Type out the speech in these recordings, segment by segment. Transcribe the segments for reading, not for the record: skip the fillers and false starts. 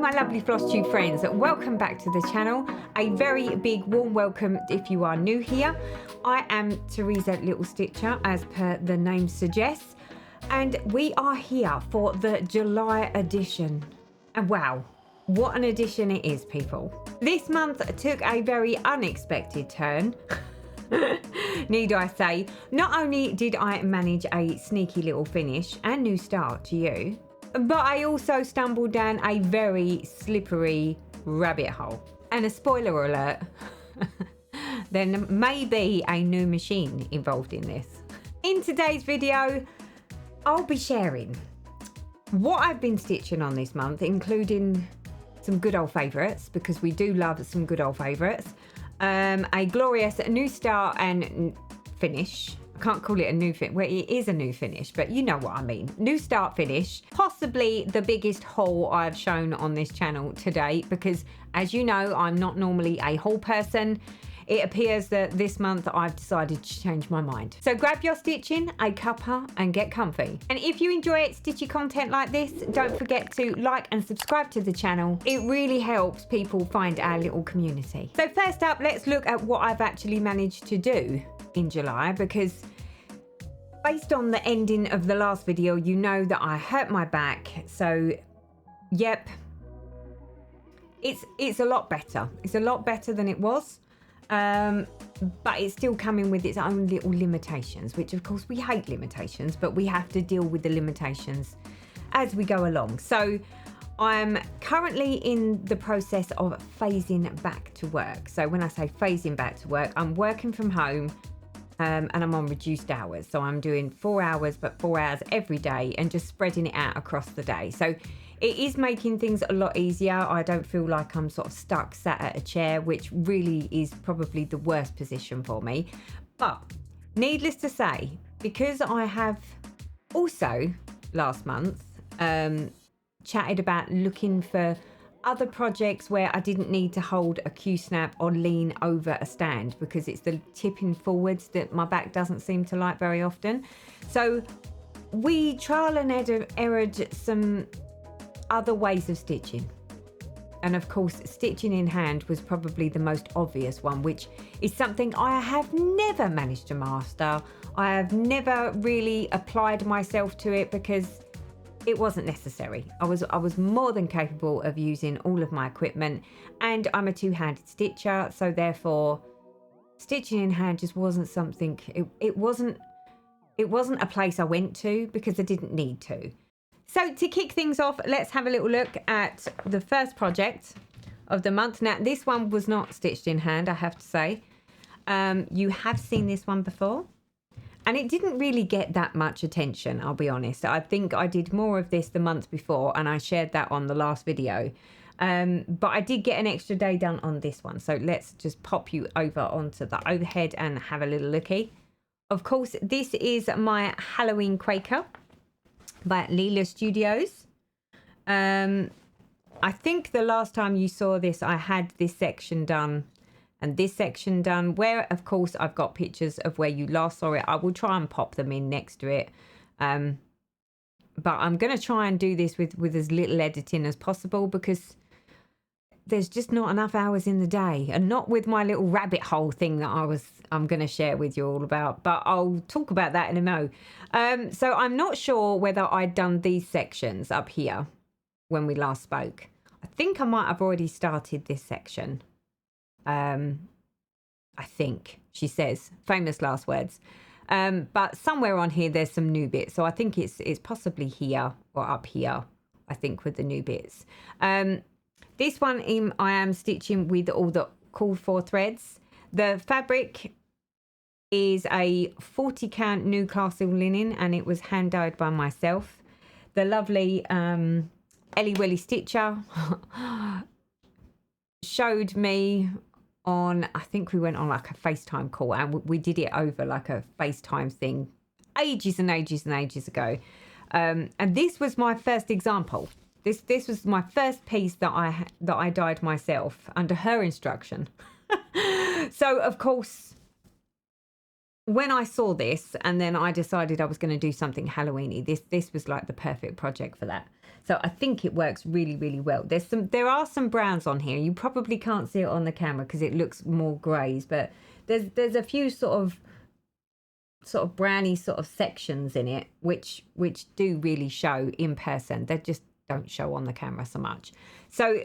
my lovely Flosstube friends, welcome back to the channel. A very big warm welcome if you are new here. I am Teresa Little Stitcher, as per the name suggests, and we are here for the July edition. And wow, what an edition it is, people. This month took a very unexpected turn. Need I say, not only did I manage a sneaky little finish and new start to you, but I also stumbled down a very slippery rabbit hole. And a spoiler alert, there may be a new machine involved in this. In today's video, I'll be sharing what I've been stitching on this month, including some good old favourites, because we do love some good old favourites. A glorious new start and finish. I can't call it a new finish. Well, it is a new finish, but you know what I mean. New start finish. Possibly the biggest haul I've shown on this channel today, because as you know, I'm not normally a haul person. It appears that this month I've decided to change my mind. So grab your stitching, a cuppa, and get comfy. And if you enjoy stitchy content like this, don't forget to like and subscribe to the channel. It really helps people find our little community. So first up, let's look at what I've actually managed to do in July, because based on the ending of the last video, you know that I hurt my back. So yep, it's a lot better. It's a lot better than it was. But it's still coming with its own little limitations, which of course we hate limitations, but we have to deal with the limitations as we go along. So I'm currently in the process of phasing back to work. So when I say phasing back to work, I'm working from home, and I'm on reduced hours. So I'm doing 4 hours, but 4 hours every day, and just spreading it out across the day. So it is making things a lot easier. I don't feel like I'm sort of stuck sat at a chair, which really is probably the worst position for me. But needless to say, because I have also last month chatted about looking for other projects where I didn't need to hold a Q-snap or lean over a stand, because it's the tipping forwards that my back doesn't seem to like very often. So we trial and errored some other ways of stitching, and of course stitching in hand was probably the most obvious one, which is something I have never managed to master. I have never really applied myself to it because it wasn't necessary. I was more than capable of using all of my equipment, and I'm a two-handed stitcher, so therefore stitching in hand just wasn't something. It wasn't a place I went to because I didn't need to. So to kick things off, let's have a little look at the first project of the month. Now, this one was not stitched in hand, I have to say. You have seen this one before, and it didn't really get that much attention, I'll be honest. I think I did more of this the month before, and I shared that on the last video. But I did get an extra day done on this one. So let's just pop you over onto the overhead and have a little looky. Of course, this is my Halloween Quaker by Lila Studios. I think the last time you saw this, I had this section done and this section done, where of course I've got pictures of where you last saw it. I will try and pop them in next to it. But I'm going to try and do this with as little editing as possible, because there's just not enough hours in the day, and not with my little rabbit hole thing that I'm going to share with you all about, but I'll talk about that in a mo. So I'm not sure whether I'd done these sections up here when we last spoke. I think I might have already started this section. I think, she says, famous last words. But somewhere on here there's some new bits, so I think it's possibly here or up here, I think, with the new bits. This one I am stitching with all the called for threads. The fabric is a 40 count Newcastle linen, and it was hand dyed by myself. The lovely Ellie Willy Stitcher showed me on, I think we went on like a FaceTime call, and we did it over like a FaceTime thing ages and ages and ages ago. And this was my first example. This was my first piece that I dyed myself under her instruction. So of course, when I saw this and then I decided I was going to do something Halloweeny, this was like the perfect project for that. So I think it works really, really well. There are some browns on here. You probably can't see it on the camera because it looks more greys, but there's a few sort of browny sort of sections in it, which do really show in person. They just don't show on the camera so much. So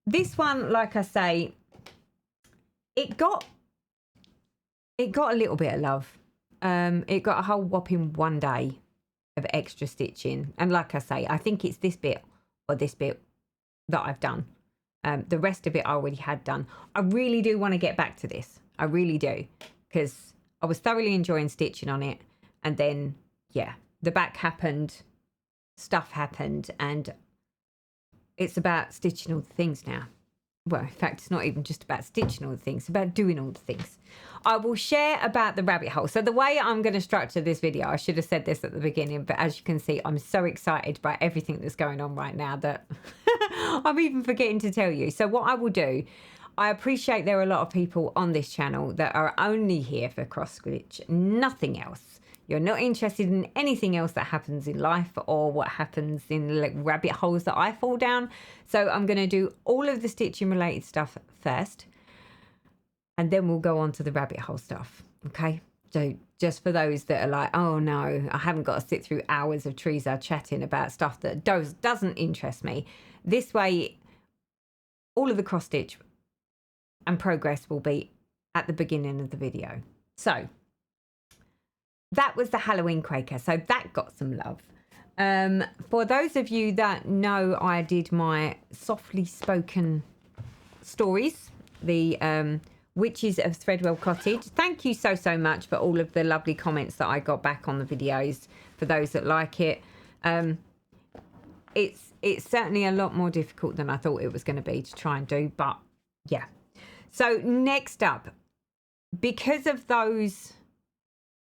this one, like I say, it got a little bit of love. It got a whole whopping 1 day of extra stitching, and like I say, I think it's this bit or this bit that I've done. The rest of it I already had done. I really do want to get back to this. I really do, because I was thoroughly enjoying stitching on it, and then yeah, the back happened, stuff happened, and it's about stitching all the things now. Well, in fact, it's not even just about stitching all the things, it's about doing all the things. I will share about the rabbit hole. So the way I'm going to structure this video, I should have said this at the beginning, but as you can see, I'm so excited by everything that's going on right now that I'm even forgetting to tell you. So what I will do, I appreciate there are a lot of people on this channel that are only here for cross stitch, nothing else. You're not interested in anything else that happens in life or what happens in like rabbit holes that I fall down. So I'm going to do all of the stitching related stuff first, and then we'll go on to the rabbit hole stuff. Okay. So just for those that are like, oh no, I haven't got to sit through hours of Teresa chatting about stuff that doesn't interest me. This way, all of the cross stitch and progress will be at the beginning of the video. So that was the Halloween Quaker, so that got some love. For those of you that know, I did my softly spoken stories, the Witches of Threadwell Cottage. Thank you so much for all of the lovely comments that I got back on the videos, for those that like it. It's certainly a lot more difficult than I thought it was going to be to try and do, but yeah. So next up, because of those...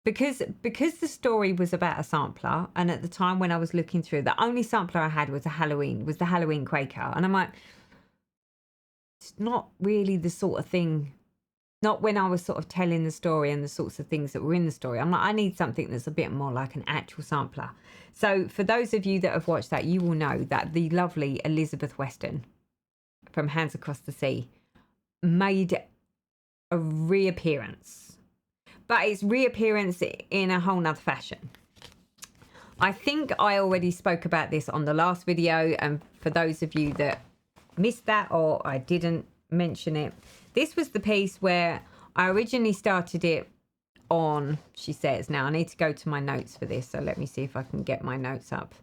Because the story was about a sampler, and at the time when I was looking through, the only sampler I had was the Halloween Quaker, and I'm like, it's not really the sort of thing, not when I was sort of telling the story and the sorts of things that were in the story. I'm like, I need something that's a bit more like an actual sampler. So for those of you that have watched that, you will know that the lovely Elizabeth Weston from Hands Across the Sea made a reappearance. But it's reappearance in a whole nother fashion. I think I already spoke about this on the last video, and for those of you that missed that or I didn't mention it, this was the piece where I originally started it on, she says. Now I need to go to my notes for this, so let me see if I can get my notes up.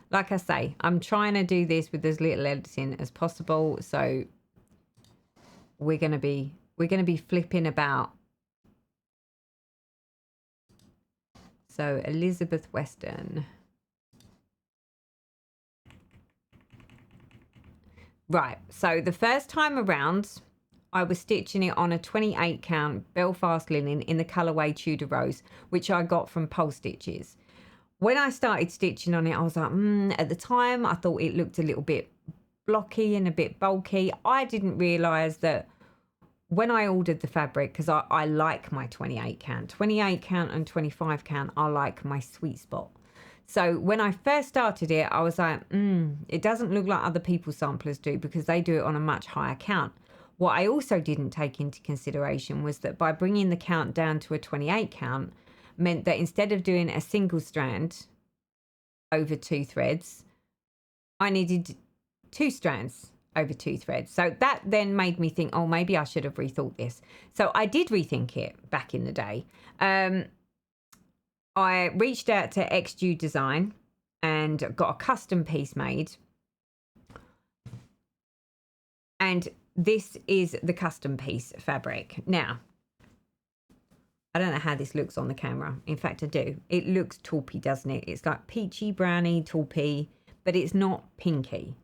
Like I say, I'm trying to do this with as little editing as possible, so we're gonna be flipping about. So Elizabeth Weston. Right, so the first time around, I was stitching it on a 28 count Belfast linen in the colourway Tudor Rose, which I got from Pole Stitches. When I started stitching on it, I was like, at the time, I thought it looked a little bit blocky and a bit bulky. I didn't realise that when I ordered the fabric, because I like my 28 count and 25 count are like my sweet spot. So when I first started it, I was like, it doesn't look like other people's samplers do, because they do it on a much higher count. What I also didn't take into consideration was that by bringing the count down to a 28 count meant that instead of doing a single strand over 2 threads, I needed 2 strands over 2 threads. So that then made me think, oh, maybe I should have rethought this. So I did rethink it back in the day. I reached out to XG Design and got a custom piece made. And this is the custom piece fabric. Now, I don't know how this looks on the camera. In fact, I do. It looks taupey, doesn't it? It's like peachy, browny, taupey, but it's not pinky.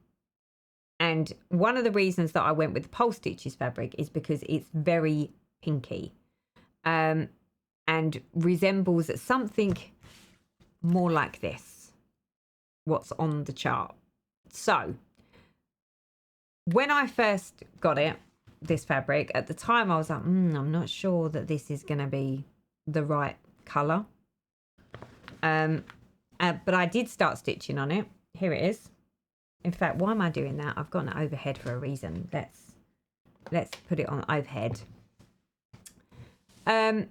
And one of the reasons that I went with the Pole Stitches fabric is because it's very pinky, and resembles something more like this, what's on the chart. So when I first got it, this fabric, at the time I was like, I'm not sure that this is going to be the right colour. But I did start stitching on it. Here it is. In fact, why am I doing that? I've got an overhead for a reason. Let's put it on overhead. And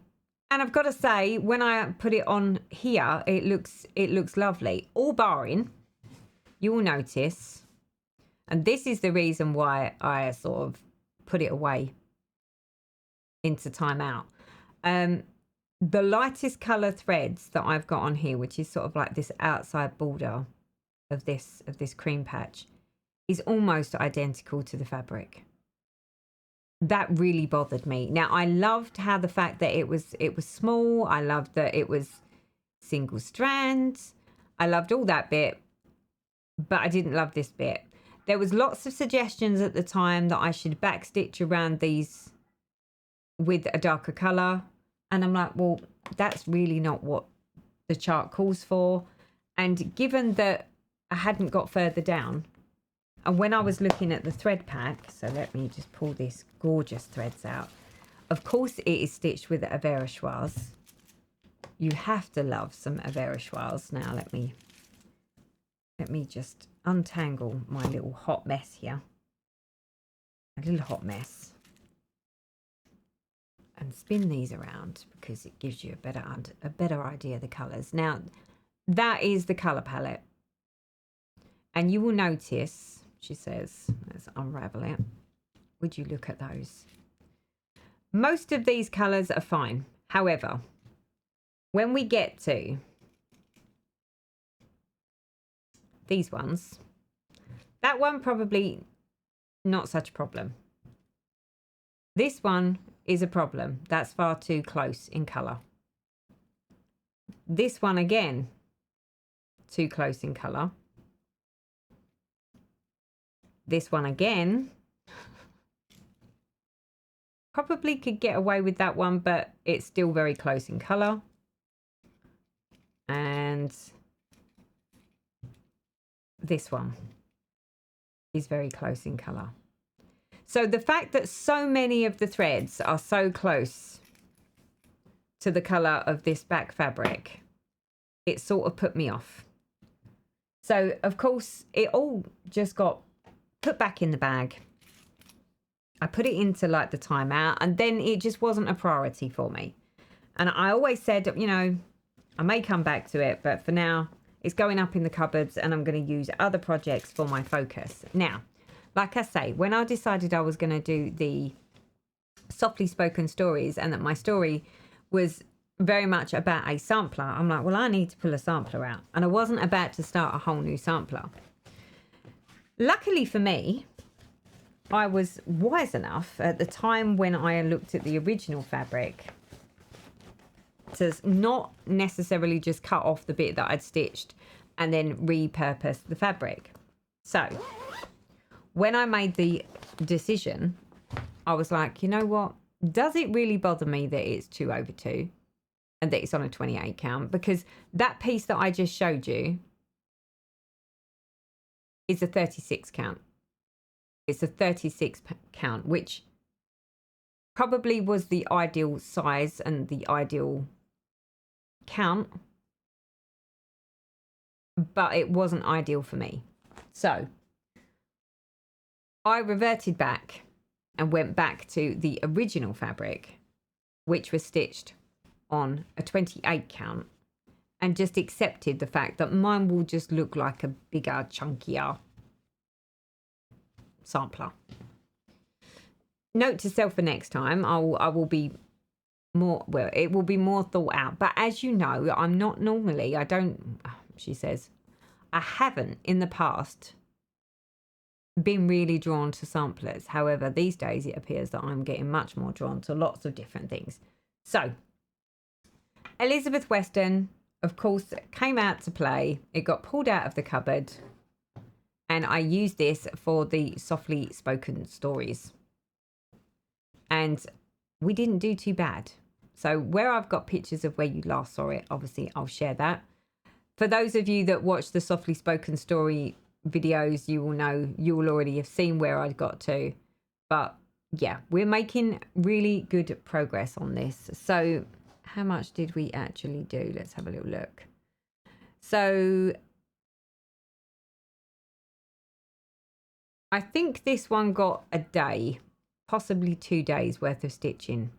I've got to say, when I put it on here, it looks lovely. All barring, you will notice, and this is the reason why I sort of put it away into timeout. The lightest colour threads that I've got on here, which is sort of like this outside border of this cream patch, is almost identical to the fabric. That really bothered me. Now, I loved how the fact that it was small. I loved that it was single strands. I loved all that bit, but I didn't love this bit. There was lots of suggestions at the time that I should backstitch around these with a darker colour. And I'm like, well, that's really not what the chart calls for. And given that I hadn't got further down, and when I was looking at the thread pack, so let me just pull these gorgeous threads out. Of course, it is stitched with a Verrochoise. You have to love some Verrochoise. Now, let me just untangle my little hot mess here. A little hot mess. And spin these around because it gives you a better idea of the colours. Now, that is the colour palette. And you will notice, she says, let's unravel it. Would you look at those? Most of these colours are fine. However, when we get to these ones, that one probably not such a problem. This one is a problem. That's far too close in colour. This one again, too close in colour. This one again, probably could get away with that one, but it's still very close in colour. And this one is very close in colour. So the fact that so many of the threads are so close to the colour of this back fabric, it sort of put me off. So, of course, it all just got put back in the bag. I put it into like the timeout, and then it just wasn't a priority for me. And I always said, you know, I may come back to it, but for now it's going up in the cupboards and I'm going to use other projects for my focus. Now, like I say, when I decided I was going to do the softly spoken stories and that my story was very much about a sampler, I'm like, well, I need to pull a sampler out. And I wasn't about to start a whole new sampler. Luckily for me, I was wise enough at the time when I looked at the original fabric to not necessarily just cut off the bit that I'd stitched and then repurpose the fabric. So when I made the decision, I was like, you know what? Does it really bother me that it's 2/2 and that it's on a 28 count? Because that piece that I just showed you is a 36 count. It's a 36 count, which probably was the ideal size and the ideal count, but it wasn't ideal for me. So I reverted back and went back to the original fabric, which was stitched on a 28 count, and just accepted the fact that mine will just look like a bigger, chunkier sampler. Note to self for next time, I will be more, well, it will be more thought out. But as you know, I'm not normally, she says, I haven't in the past been really drawn to samplers. However, these days it appears that I'm getting much more drawn to lots of different things. So Elizabeth Weston, of course, came out to play. It got pulled out of the cupboard, and I used this for the softly spoken stories, and we didn't do too bad. So where I've got pictures of where you last saw it, obviously I'll share that. For those of you that watch the softly spoken story videos, you will know, you will already have seen where I got to. But yeah, we're making really good progress on this. So how much did we actually do? Let's have a little look. So I think this one got a day, possibly 2 days worth of stitching.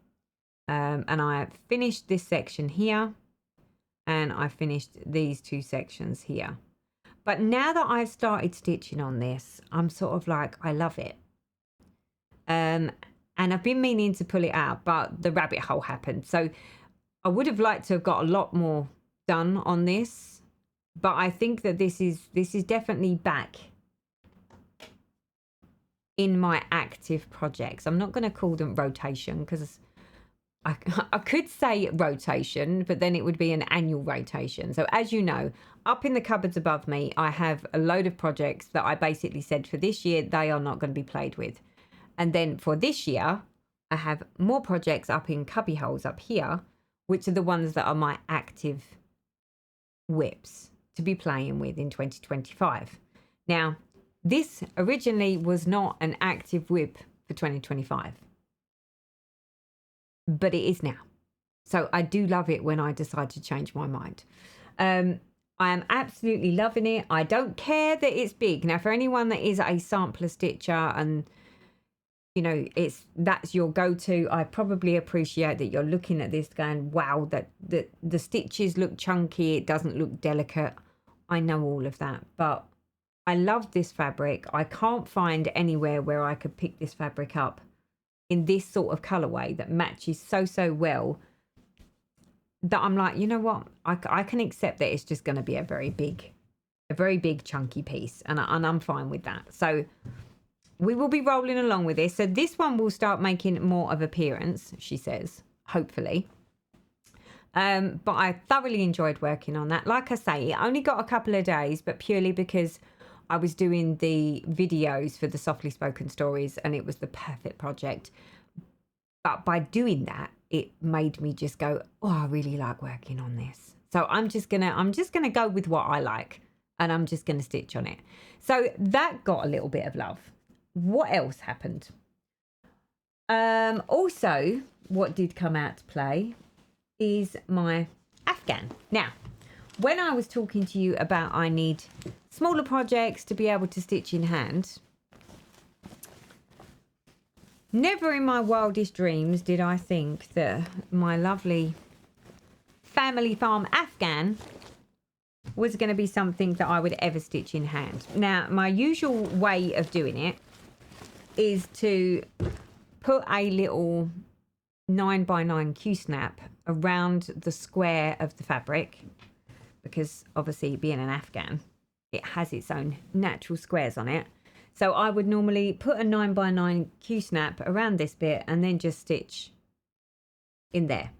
And I finished this section here, and I finished these 2 sections here. But now that I've started stitching on this, I'm sort of like, I love it. And I've been meaning to pull it out, but the rabbit hole happened. So I would have liked to have got a lot more done on this, but I think that this is definitely back in my active projects. I'm not going to call them rotation, because I could say rotation, but then it would be an annual rotation. So as you know, up in the cupboards above me, I have a load of projects that I basically said for this year, they are not going to be played with. And then for this year, I have more projects up in cubby holes up here, which are the ones that are my active WIPs to be playing with in 2025. Now, this originally was not an active WIP for 2025, but it is now. So I do love it when I decide to change my mind. I am absolutely loving it. I don't care that it's big. Now, for anyone that is a sampler stitcher and you know, that's your go-to, I probably appreciate that you're looking at this going, wow, that the stitches look chunky, it doesn't look delicate. I know all of that, but I love this fabric. I can't find anywhere where I could pick this fabric up in this sort of colorway that matches so well, that I'm like, you know what, I can accept that it's just going to be a very big chunky piece, and I'm fine with that. So we will be rolling along with this. So this one will start making more of appearance, she says, hopefully. But I thoroughly enjoyed working on that. Like I say, it only got a couple of days, but purely because I was doing the videos for the Softly Spoken Stories, and it was the perfect project. But by doing that, it made me just go, oh, I really like working on this. So I'm just gonna go with what I like, and I'm just gonna stitch on it. So that got a little bit of love. What else happened? Also, what did come out to play is my Afghan. Now, when I was talking to you about I need smaller projects to be able to stitch in hand, never in my wildest dreams did I think that my lovely family farm Afghan was going to be something that I would ever stitch in hand. Now, my usual way of doing it is to put a little 9x9 Q-snap around the square of the fabric, because obviously being an Afghan, it has its own natural squares on it. So I would normally put a 9x9 Q-snap around this bit and then just stitch in there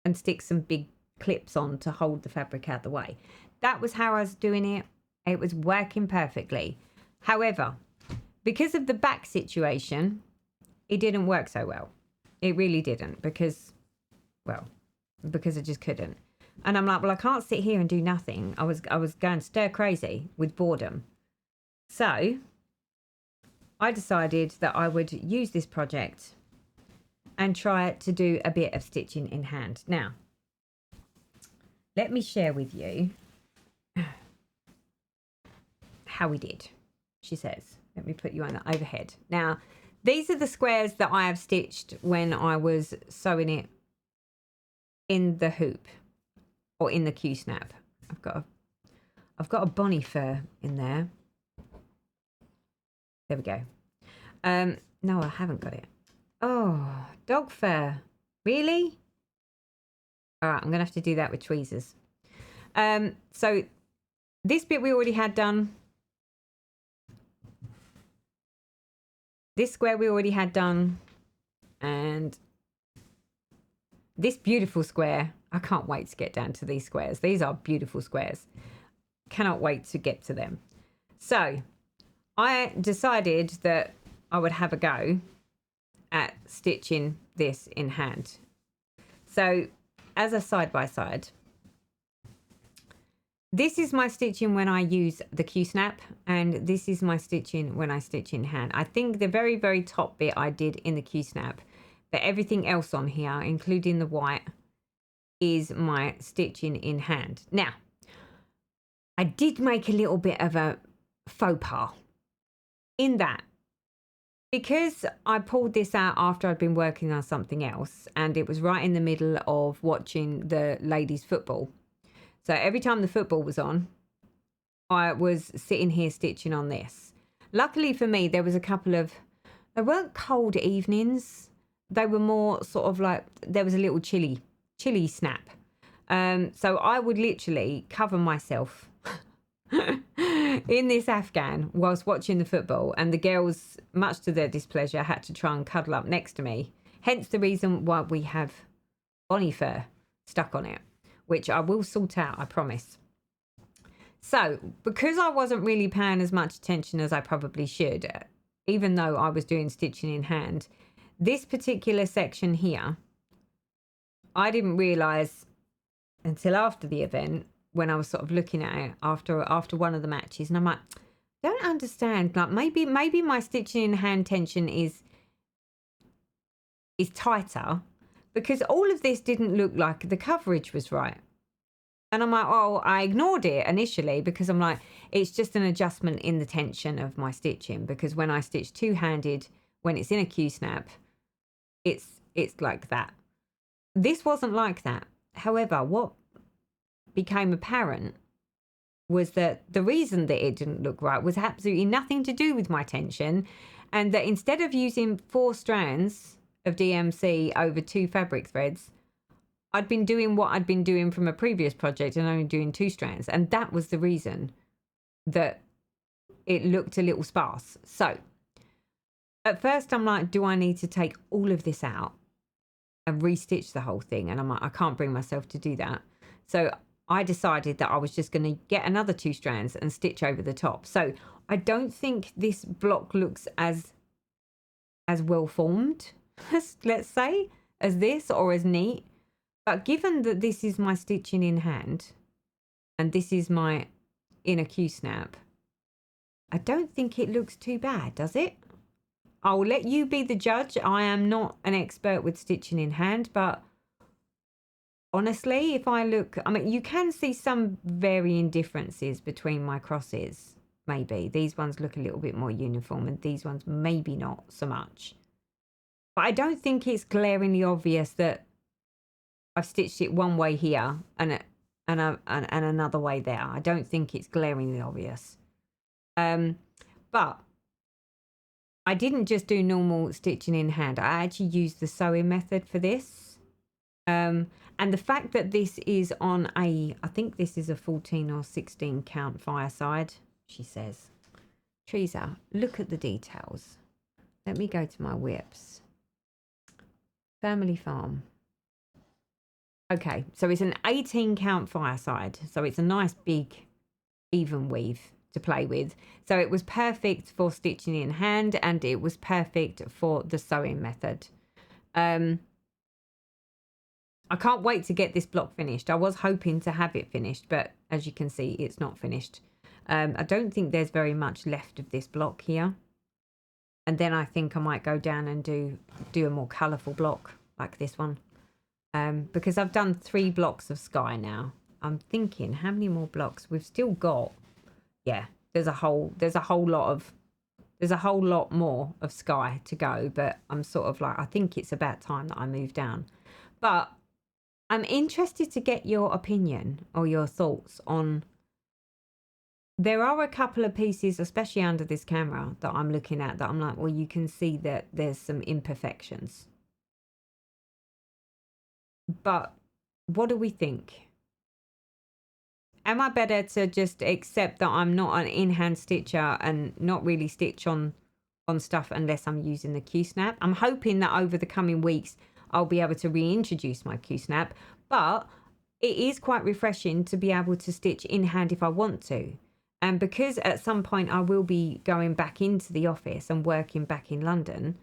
and stick some big clips on to hold the fabric out the way. That was how I was doing it. It was working perfectly. However, because of the back situation, it didn't work so well. It really didn't, because I just couldn't. And I'm like, well, I can't sit here and do nothing. I was going stir crazy with boredom. So I decided that I would use this project and try to do a bit of stitching in hand. Now, let me share with you how we did, she says. Let me put you on the overhead. Now, these are the squares that I have stitched when I was sewing it in the hoop or in the Q-snap. I've got a bonnie fur in there. There we go. No, I haven't got it. Oh, dog fur. Really? All right, I'm going to have to do that with tweezers. So this bit we already had done. This square we already had done. And this beautiful square. I can't wait to get down to these squares. These are beautiful squares. Cannot wait to get to them. So I decided that I would have a go at stitching this in hand. So as a side by side, this is my stitching when I use the Q-snap, and this is my stitching when I stitch in hand. I think the very, very top bit I did in the Q-snap, but everything else on here, including the white, is my stitching in hand. Now, I did make a little bit of a faux pas in that, because I pulled this out after I'd been working on something else, and it was right in the middle of watching the ladies' football. So every time the football was on, I was sitting here stitching on this. Luckily for me, there was a couple of, they weren't cold evenings. They were more sort of like, there was a little chilly snap. So I would literally cover myself in this Afghan whilst watching the football, and the girls, much to their displeasure, had to try and cuddle up next to me. Hence the reason why we have Bonnie fur stuck on it, which I will sort out, I promise. So because I wasn't really paying as much attention as I probably should, even though I was doing stitching in hand, this particular section here, I didn't realise until after the event, when I was sort of looking at it after one of the matches, and I'm like, don't understand, like maybe my stitching in hand tension is tighter, because all of this didn't look like the coverage was right. And I'm like, oh, I ignored it initially because I'm like, it's just an adjustment in the tension of my stitching, because when I stitch two-handed, when it's in a Q-snap, it's like that. This wasn't like that. However, what became apparent was that the reason that it didn't look right was absolutely nothing to do with my tension, and that instead of using 4 strands of DMC over 2 fabric threads, I'd been doing what I'd been doing from a previous project and only doing 2 strands, and that was the reason that it looked a little sparse. So at first I'm like, do I need to take all of this out and restitch the whole thing? And I'm like, I can't bring myself to do that. So I decided that I was just going to get another 2 strands and stitch over the top. So I don't think this block looks as well formed, let's say, as this, or as neat. But given that this is my stitching in hand and this is my inner Q-snap, I don't think it looks too bad, does it? I'll let you be the judge. I am not an expert with stitching in hand, but honestly, if I look, I mean, you can see some varying differences between my crosses, maybe. These ones look a little bit more uniform and these ones maybe not so much. But I don't think it's glaringly obvious that I've stitched it one way here and another way there. I don't think it's glaringly obvious. But I didn't just do normal stitching in hand. I actually used the sewing method for this. And the fact that this is on I think this is a 14 or 16 count fireside, she says. Teresa, look at the details. Let me go to my WIPS. Family Farm. Okay, so it's an 18 count fireside. So it's a nice big even weave to play with. So it was perfect for stitching in hand, and it was perfect for the sewing method. I can't wait to get this block finished. I was hoping to have it finished, but as you can see, it's not finished. I don't think there's very much left of this block here. And then I think I might go down and do a more colourful block like this one. Because I've done 3 blocks of sky now. I'm thinking, how many more blocks? We've still got, yeah, there's a whole lot more of sky to go, but I'm sort of like, I think it's about time that I move down. But I'm interested to get your opinion or your thoughts on, there are a couple of pieces, especially under this camera, that I'm looking at that I'm like, well, you can see that there's some imperfections. But what do we think? Am I better to just accept that I'm not an in-hand stitcher and not really stitch on stuff unless I'm using the Q-snap? I'm hoping that over the coming weeks I'll be able to reintroduce my Q-snap, but it is quite refreshing to be able to stitch in hand if I want to. And because at some point I will be going back into the office and working back in London,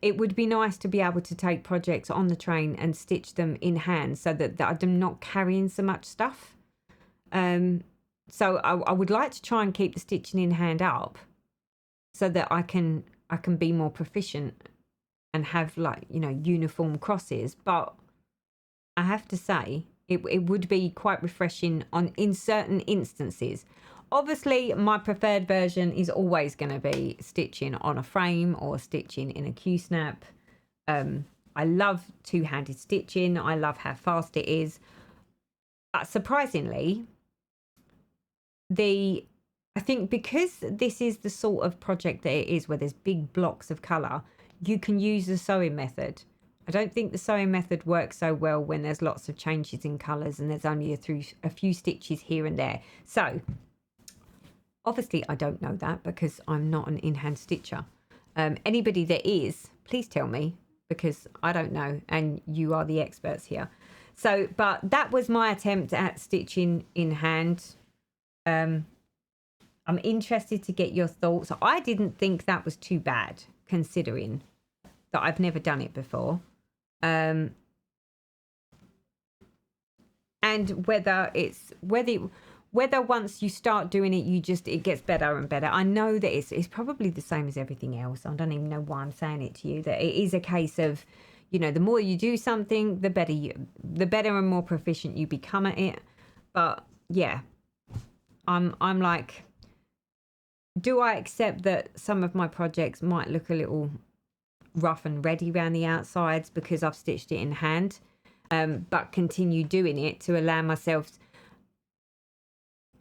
it would be nice to be able to take projects on the train and stitch them in hand so that I'm not carrying so much stuff. So I would like to try and keep the stitching in hand up so that I can be more proficient and have, like, you know, uniform crosses. But I have to say it would be quite refreshing in certain instances. Obviously, my preferred version is always going to be stitching on a frame or stitching in a Q-snap. I love two-handed stitching. I love how fast it is. But surprisingly, I think because this is the sort of project that it is where there's big blocks of colour, you can use the sewing method. I don't think the sewing method works so well when there's lots of changes in colours and there's only a few stitches here and there. So obviously I don't know that because I'm not an in-hand stitcher. Anybody that is, please tell me, because I don't know and you are the experts here. So, but that was my attempt at stitching in hand. I'm interested to get your thoughts. I didn't think that was too bad considering that I've never done it before. And whether once you start doing it, it gets better and better. I know that it's probably the same as everything else. I don't even know why I'm saying it to you, that it is a case of, you know, the more you do something, the better and more proficient you become at it. But yeah, I'm like, do I accept that some of my projects might look a little rough and ready around the outsides because I've stitched it in hand, but continue doing it to allow myself.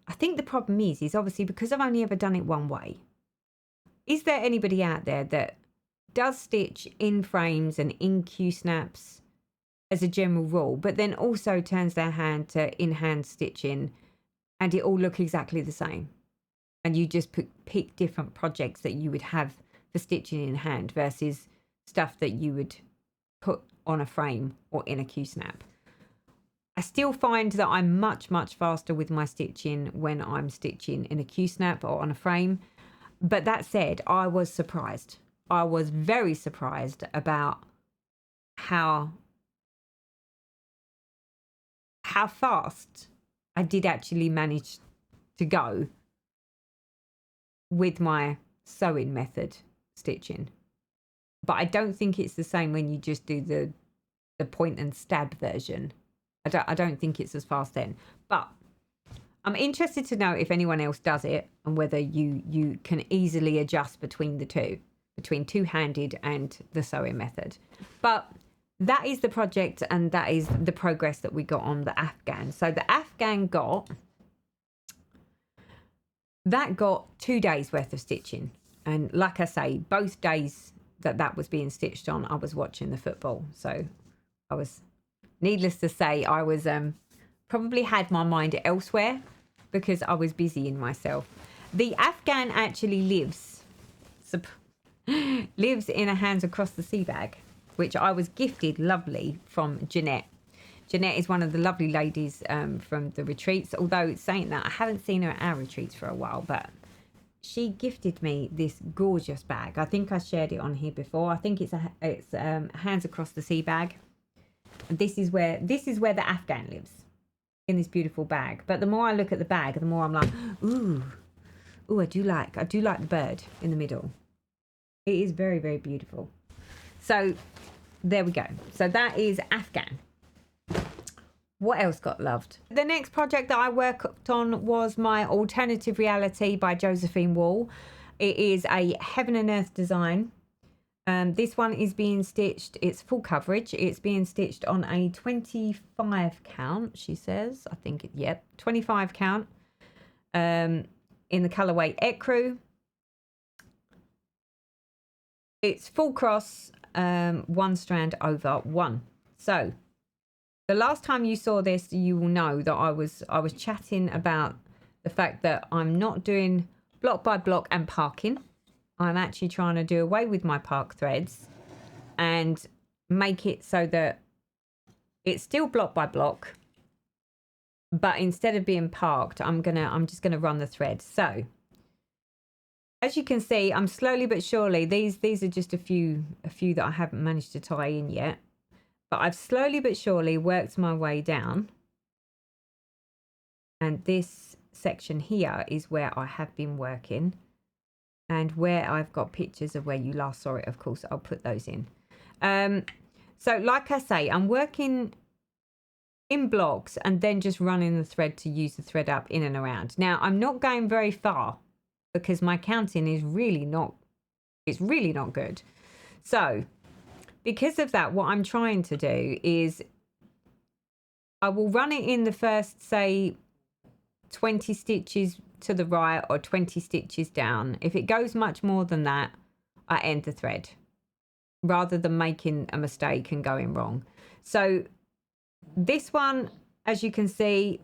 I think the problem is obviously because I've only ever done it one way. Is there anybody out there that does stitch in frames and in Q-snaps as a general rule, but then also turns their hand to in-hand stitching and it all look exactly the same? And you just pick different projects that you would have for stitching in hand versus stuff that you would put on a frame or in a Q-snap. I still find that I'm much, much faster with my stitching when I'm stitching in a Q-snap or on a frame. But that said, I was surprised. I was very surprised about how fast I did actually manage to go with my sewing method stitching. But I don't think it's the same when you just do the point and stab version. I don't think it's as fast then. But I'm interested to know if anyone else does it and whether you can easily adjust between the two, between two-handed and the sewing method. But that is the project and that is the progress that we got on the Afghan. So the Afghan got 2 days worth of stitching. And like I say, both days that was being stitched on, I was watching the football. So I was, needless to say, I was probably had my mind elsewhere because I was busy in myself. The Afghan actually lives in a Hands Across the Sea bag, which I was gifted lovely from Jeanette. Jeanette is one of the lovely ladies from the retreats, although saying that, I haven't seen her at our retreats for a while, but she gifted me this gorgeous bag. I think I shared it on here before. I think it's Hands Across the Sea bag. And this is where the Afghan lives, in this beautiful bag. But the more I look at the bag, the more I'm like, ooh, I do like the bird in the middle. It is very, very beautiful. So there we go. So that is Afghan. What else got loved? The next project that I worked on was my Alternative Reality by Josephine Wall. It is a Heaven and Earth design. This one is being stitched, it's full coverage. It's being stitched on a 25 count, she says. I think, 25 count. In the colourway Ecru. It's full cross, one strand over one. So the last time you saw this, you will know that I was chatting about the fact that I'm not doing block by block and parking. I'm actually trying to do away with my park threads and make it so that it's still block by block, but instead of being parked, I'm just gonna run the threads. So as you can see, I'm slowly but surely, these are just a few that I haven't managed to tie in yet. But I've slowly but surely worked my way down. And this section here is where I have been working. And where I've got pictures of where you last saw it, of course, I'll put those in. So like I say, I'm working in blocks and then just running the thread to use the thread up in and around. Now, I'm not going very far because my counting is really not good. So because of that, what I'm trying to do is I will run it in the first, say, 20 stitches to the right or 20 stitches down. If it goes much more than that, I end the thread rather than making a mistake and going wrong. So this one, as you can see,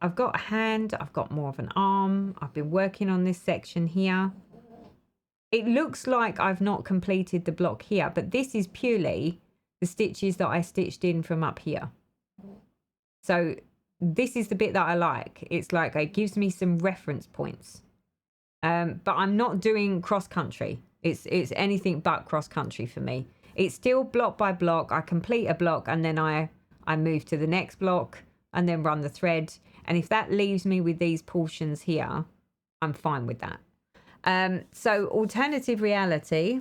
I've got a hand, I've got more of an arm. I've been working on this section here. It looks like I've not completed the block here, but this is purely the stitches that I stitched in from up here. So this is the bit that I like. It's like it gives me some reference points. But I'm not doing cross country. It's anything but cross country for me. It's still block by block. I complete a block and then I move to the next block and then run the thread. And if that leaves me with these portions here, I'm fine with that. So alternative reality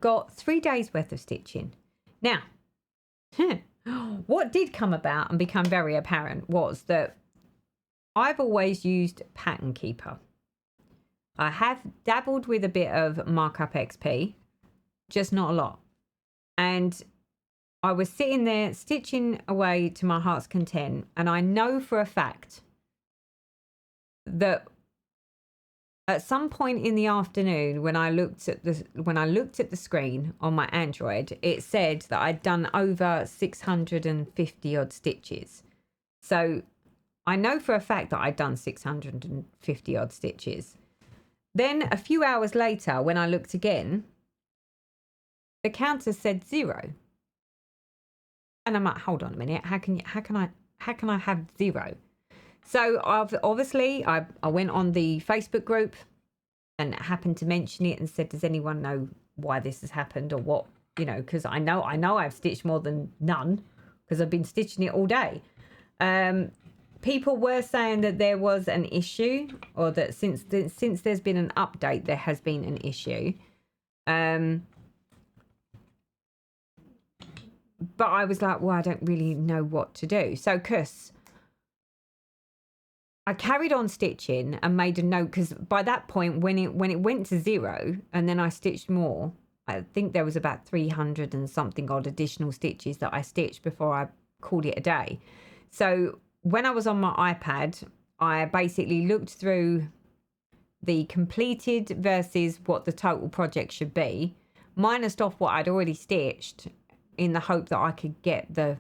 got 3 days worth of stitching. Now, what did come about and become very apparent was that I've always used Pattern Keeper. I have dabbled with a bit of Markup XP, just not a lot. And I was sitting there stitching away to my heart's content, and I know for a fact that at some point in the afternoon when I looked at the screen on my Android, it said that I'd done over 650 odd stitches. So I know for a fact that I'd done 650 odd stitches. Then a few hours later, when I looked again, the counter said 0. And I'm like, hold on a minute, how can I have 0? So obviously I went on the Facebook group and happened to mention it and said, does anyone know why this has happened or what, you know, because I know I've stitched more than none because I've been stitching it all day. People were saying that there was an issue, or that since there's been an update, there has been an issue. But I was like, well, I don't really know what to do. So, because I carried on stitching and made a note, because by that point, when it went to 0 and then I stitched more, I think there was about 300 and something odd additional stitches that I stitched before I called it a day. So when I was on my iPad, I basically looked through the completed versus what the total project should be, minused off what I'd already stitched, in the hope that I could get the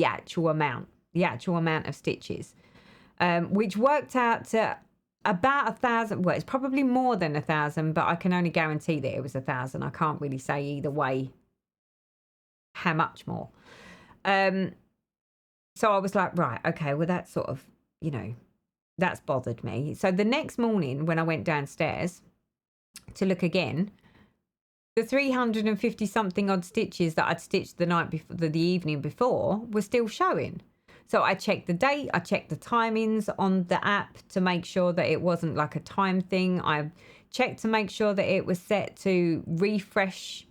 actual amount of stitches, which worked out to about 1,000. Well, it's probably more than 1,000, but I can only guarantee that it was 1,000. I can't really say either way how much more. So I was like, right, okay, well, that's sort of, you know, that's bothered me. So the next morning when I went downstairs to look again, the 350 something odd stitches that I'd stitched the night before, the evening before, were still showing. So I checked the date, I checked the timings on the app to make sure that it wasn't like a time thing. I checked to make sure that it was set to refresh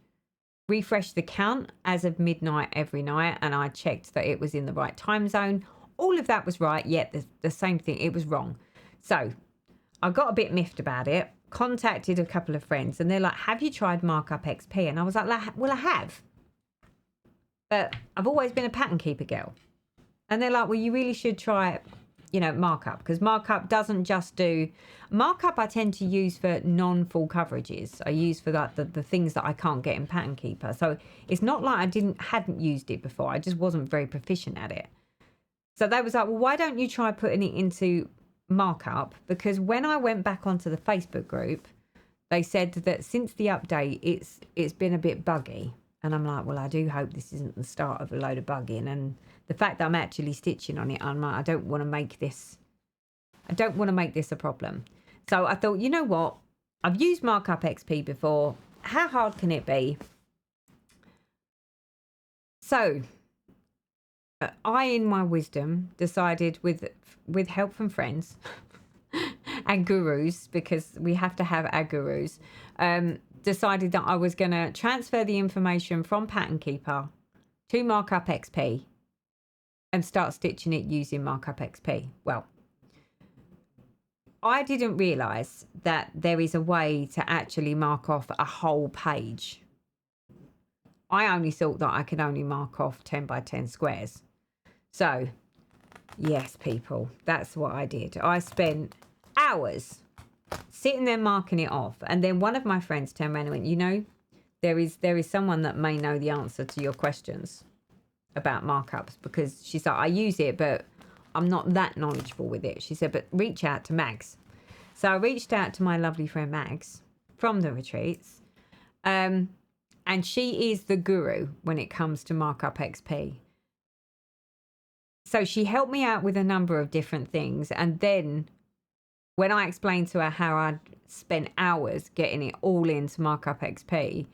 the count as of midnight every night, and I checked that it was in the right time zone. All of that was right, yet the same thing, it was wrong. So I got a bit miffed about it, contacted a couple of friends, and they're like, have you tried Markup XP? And I was like, well, I have, but I've always been a Pattern Keeper girl. And they're like, well, you really should try, you know, Markup, because Markup doesn't just do Markup. I tend to use for non-full coverages. I use for that the things that I can't get in Pattern Keeper. So it's not like I hadn't used it before. I just wasn't very proficient at it. So they was like, well, why don't you try putting it into Markup? Because when I went back onto the Facebook group, they said that since the update, it's been a bit buggy. And I'm like, well, I do hope this isn't the start of a load of bugging. And the fact that I'm actually stitching on it, I'm like, I don't want to make this a problem. So I thought, you know what? I've used Markup XP before. How hard can it be? So I, in my wisdom, decided with help from friends and gurus, because we have to have our gurus, decided that I was going to transfer the information from Pattern Keeper to Markup XP and start stitching it using Markup XP. Well, I didn't realise that there is a way to actually mark off a whole page. I only thought that I could only mark off 10 by 10 squares. So, yes, people, that's what I did. I spent hours sitting there marking it off. And then one of my friends turned around and went, you know, there is someone that may know the answer to your questions about markups, because she said, I use it, but I'm not that knowledgeable with it. She said, but reach out to Mags. So I reached out to my lovely friend Mags from the retreats. And she is the guru when it comes to Markup XP. So she helped me out with a number of different things. And then when I explained to her how I'd spent hours getting it all into Markup XP,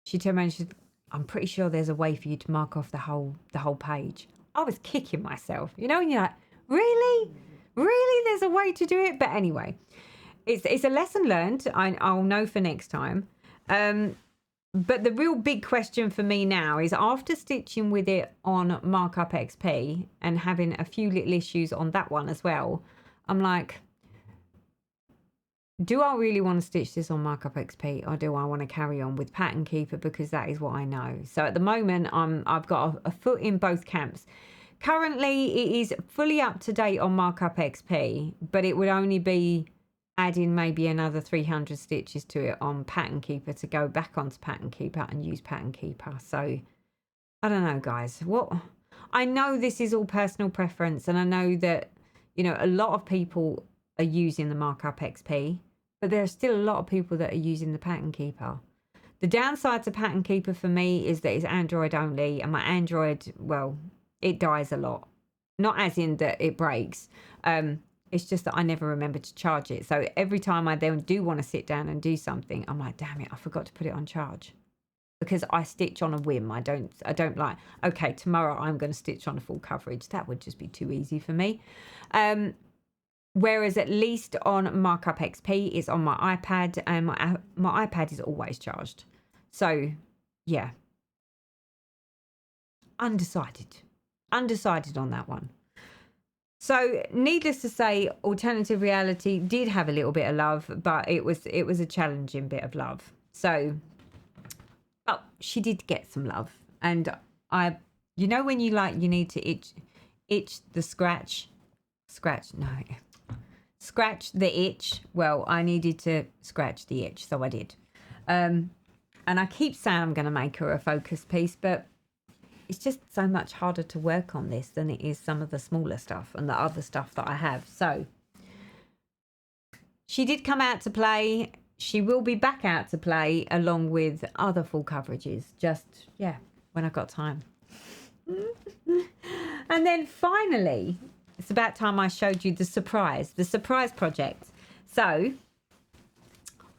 she turned around and she said, I'm pretty sure there's a way for you to mark off the whole page. I was kicking myself, you know, and you're like, really? Really? There's a way to do it? But anyway, it's a lesson learned. I'll know for next time. But the real big question for me now is, after stitching with it on Markup XP and having a few little issues on that one as well, I'm like, do I really want to stitch this on Markup XP, or do I want to carry on with Pattern Keeper, because that is what I know? So at the moment, I've got a foot in both camps. Currently, it is fully up to date on Markup XP, but it would only be adding maybe another 300 stitches to it on Pattern Keeper to go back onto Pattern Keeper and use Pattern Keeper. So I don't know, guys. What I know, this is all personal preference, and I know that, you know, a lot of people are using the Markup XP, but there are still a lot of people that are using the Pattern Keeper. The downside to Pattern Keeper for me is that it's Android only, and my Android, well, it dies a lot. Not as in that it breaks. It's just that I never remember to charge it. So every time I then do want to sit down and do something, I'm like, damn it, I forgot to put it on charge. Because I stitch on a whim. I don't like, okay, tomorrow I'm going to stitch on a full coverage. That would just be too easy for me. Whereas at least on Markup XP, it's on my iPad, and my iPad is always charged. So, yeah. Undecided on that one. So, needless to say, Alternative Reality did have a little bit of love, but it was a challenging bit of love. So, oh, she did get some love. And you know when you need to itch the scratch the itch. Well, I needed to scratch the itch, so I did. And I keep saying I'm going to make her a focus piece, but it's just so much harder to work on this than it is some of the smaller stuff and the other stuff that I have. So she did come out to play. She will be back out to play along with other full coverages. Just, yeah, when I've got time. And then finally, it's about time I showed you the surprise project. So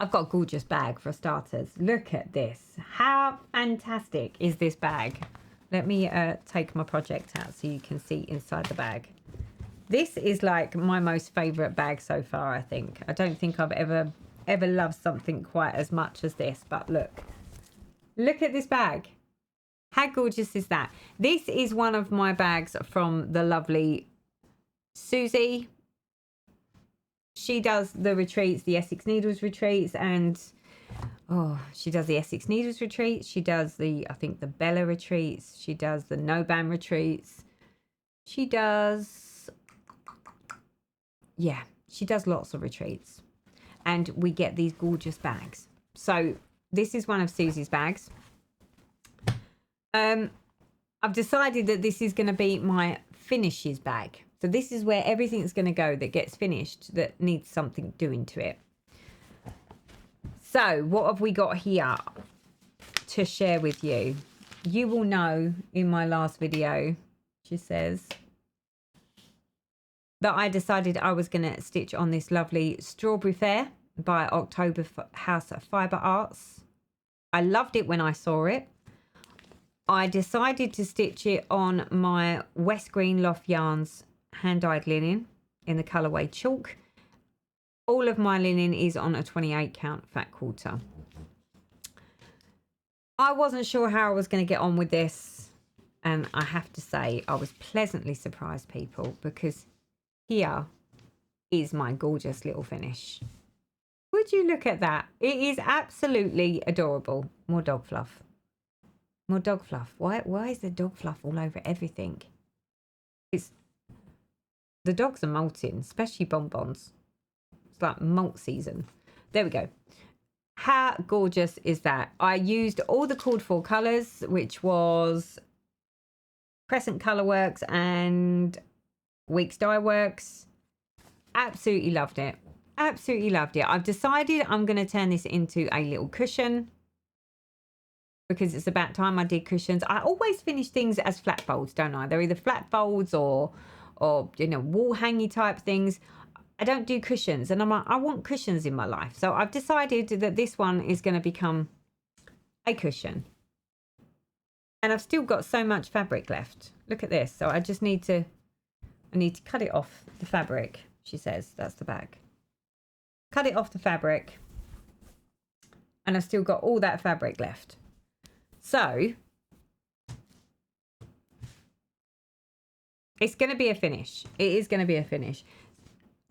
I've got a gorgeous bag for starters. Look at this. How fantastic is this bag? Let me take my project out so you can see inside the bag. This is like my most favourite bag so far, I think. I don't think I've ever loved something quite as much as this. But look at this bag. How gorgeous is that? This is one of my bags from the lovely Susie. She does the retreats, the Essex Needles retreats, and she does the Essex Needles retreats. She does I think the Bella retreats. She does the No Bam retreats. She does lots of retreats. And we get these gorgeous bags. So this is one of Susie's bags. I've decided that this is going to be my finishes bag. So this is where everything's going to go that gets finished, that needs something doing to it. So what have we got here to share with you? You will know in my last video, she says, that I decided I was going to stitch on this lovely Strawberry Faire by October House Fibre Arts. I loved it when I saw it. I decided to stitch it on my West Green Loft Yarns hand-dyed linen in the colourway Chalk. All of my linen is on a 28 count fat quarter. I wasn't sure how I was going to get on with this. And I have to say, I was pleasantly surprised, people, because here is my gorgeous little finish. Would you look at that? It is absolutely adorable. More dog fluff. More dog fluff. Why is there dog fluff all over everything? It's the dogs are molting, especially bonbons. It's like molt season. There we go. How gorgeous is that? I used all the called for colours, which was Crescent Colourworks and Weeks Dye Works. Absolutely loved it. Absolutely loved it. I've decided I'm going to turn this into a little cushion because it's about time I did cushions. I always finish things as flat folds, don't I? They're either flat folds or you know, wall hangy type things. I don't do cushions, and I'm like, I want cushions in my life. So I've decided that this one is going to become a cushion. And I've still got so much fabric left. Look at this. So I just need to cut it off the fabric. She says that's the back. Cut it off the fabric, and I've still got all that fabric left. So it's going to be a finish. It is going to be a finish.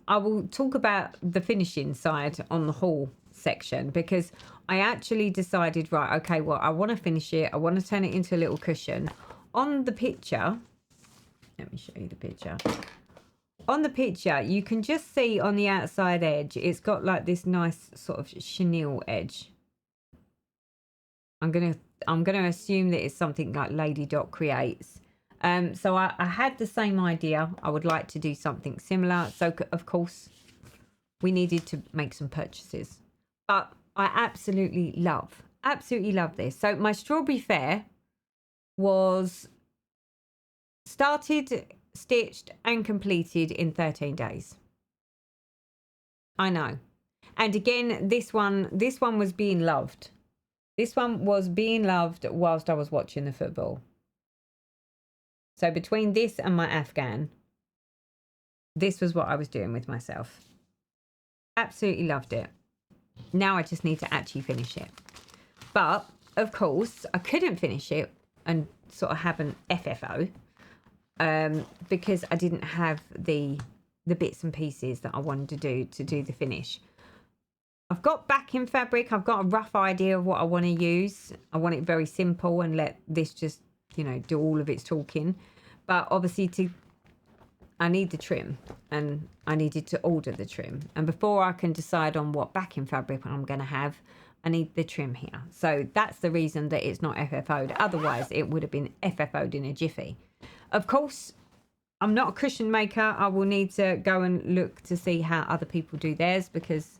I will talk about the finishing side on the haul section, because I actually decided, right, okay, well, I want to finish it. I want to turn it into a little cushion. On the picture, let me show you the picture. On the picture, you can just see on the outside edge, it's got like this nice sort of chenille edge. I'm gonna assume that it's something like Lady Dot creates. So I had the same idea. I would like to do something similar. So of course, we needed to make some purchases. But I absolutely love this. So my Strawberry Faire was started, stitched and completed in 13 days. I know. And again, this one was being loved. This one was being loved whilst I was watching the football. So between this and my Afghan, this was what I was doing with myself. Absolutely loved it. Now I just need to actually finish it. But of course, I couldn't finish it and sort of have an FFO. Because I didn't have the bits and pieces that I wanted to do the finish. I've got backing fabric. I've got a rough idea of what I want to use. I want it very simple and let this just, you know, do all of its talking. But obviously I need the trim, and I needed to order the trim. And before I can decide on what backing fabric I'm going to have, I need the trim here. So that's the reason that it's not FFO'd. Otherwise, it would have been FFO'd in a jiffy. Of course, I'm not a cushion maker. I will need to go and look to see how other people do theirs, because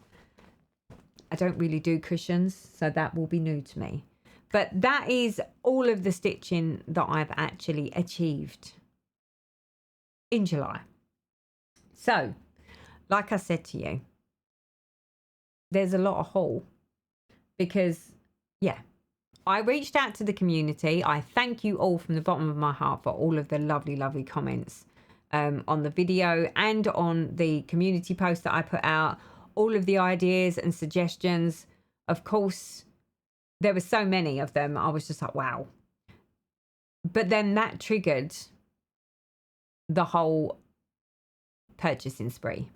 I don't really do cushions. So that will be new to me. But that is all of the stitching that I've actually achieved in July. So, like I said to you, there's a lot of haul, because, yeah, I reached out to the community. I thank you all from the bottom of my heart for all of the lovely, lovely comments on the video and on the community post that I put out. All of the ideas and suggestions. Of course, there were so many of them. I was just like, wow. But then that triggered the whole purchasing spree.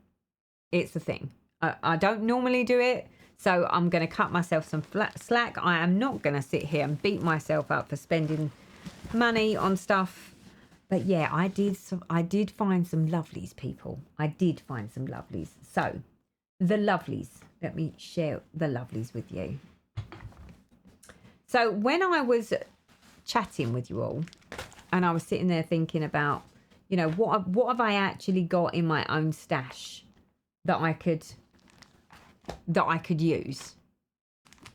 It's a thing. I don't normally do it. So I'm going to cut myself some slack. I am not going to sit here and beat myself up for spending money on stuff. But yeah, I did find some lovelies, people. I did find some lovelies. So the lovelies. Let me share the lovelies with you. So when I was chatting with you all, and I was sitting there thinking about, you know, what have I actually got in my own stash that I could use.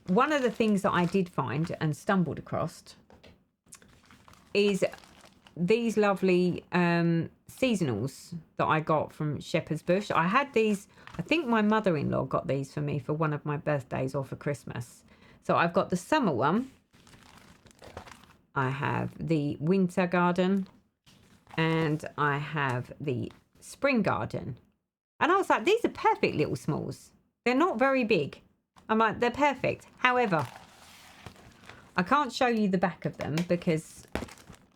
One of the things that I did find and stumbled across is these lovely seasonals that I got from Shepherd's Bush. I had these, I think my mother-in-law got these for me for one of my birthdays or for Christmas. So I've got the summer one. I have the winter garden, and I have the spring garden. And I was like, these are perfect little smalls. They're not very big. I'm like, they're perfect. However, I can't show you the back of them because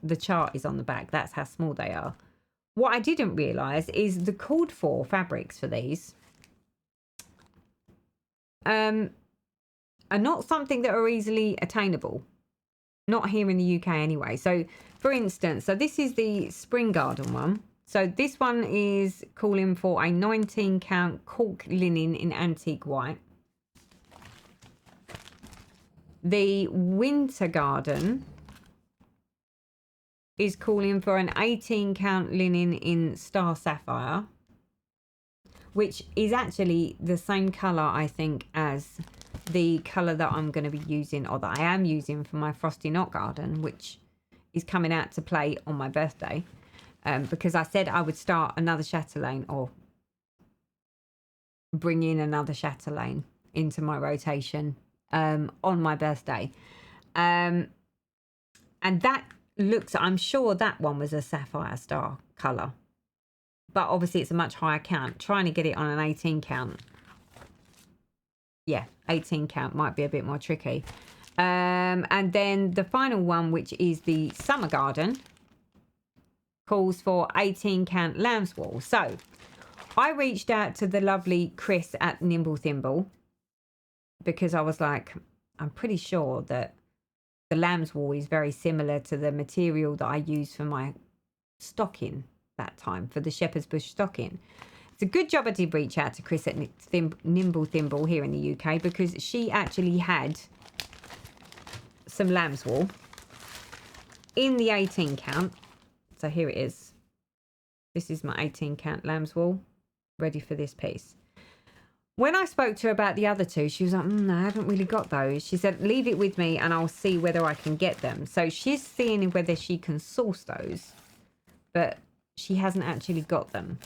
the chart is on the back. That's how small they are. What I didn't realise is the called for fabrics for these are not something that are easily attainable. Not here in the UK anyway. So for instance, so this is the Spring Garden one. So this one is calling for a 19 count cork linen in antique white. The Winter Garden is calling for an 18 count linen in Star Sapphire, which is actually the same colour, I think, as the colour that I'm going to be using, or that I am using for my Frosty Knot Garden, which is coming out to play on my birthday. Because I said I would start another chatelaine, or bring in another chatelaine into my rotation on my birthday. And that looks, I'm sure that one was a sapphire star colour, but obviously it's a much higher count. Trying to get it on an 18 count, yeah, 18 count might be a bit more tricky. And then the final one, which is the Summer Garden, calls for 18 count lamb's wool. So I reached out to the lovely Chris at Nimble Thimble, because I was like, I'm pretty sure that the lamb's wool is very similar to the material that I used for my stocking that time, for the shepherd's bush stocking. It's a good job I did reach out to Chris at Nimble Thimble here in the UK, because she actually had some lamb's wool in the 18 count. So here it is. This is my 18 count lamb's wool, ready for this piece. When I spoke to her about the other two, she was like, I haven't really got those. She said, leave it with me and I'll see whether I can get them. So she's seeing whether she can source those, but she hasn't actually got them.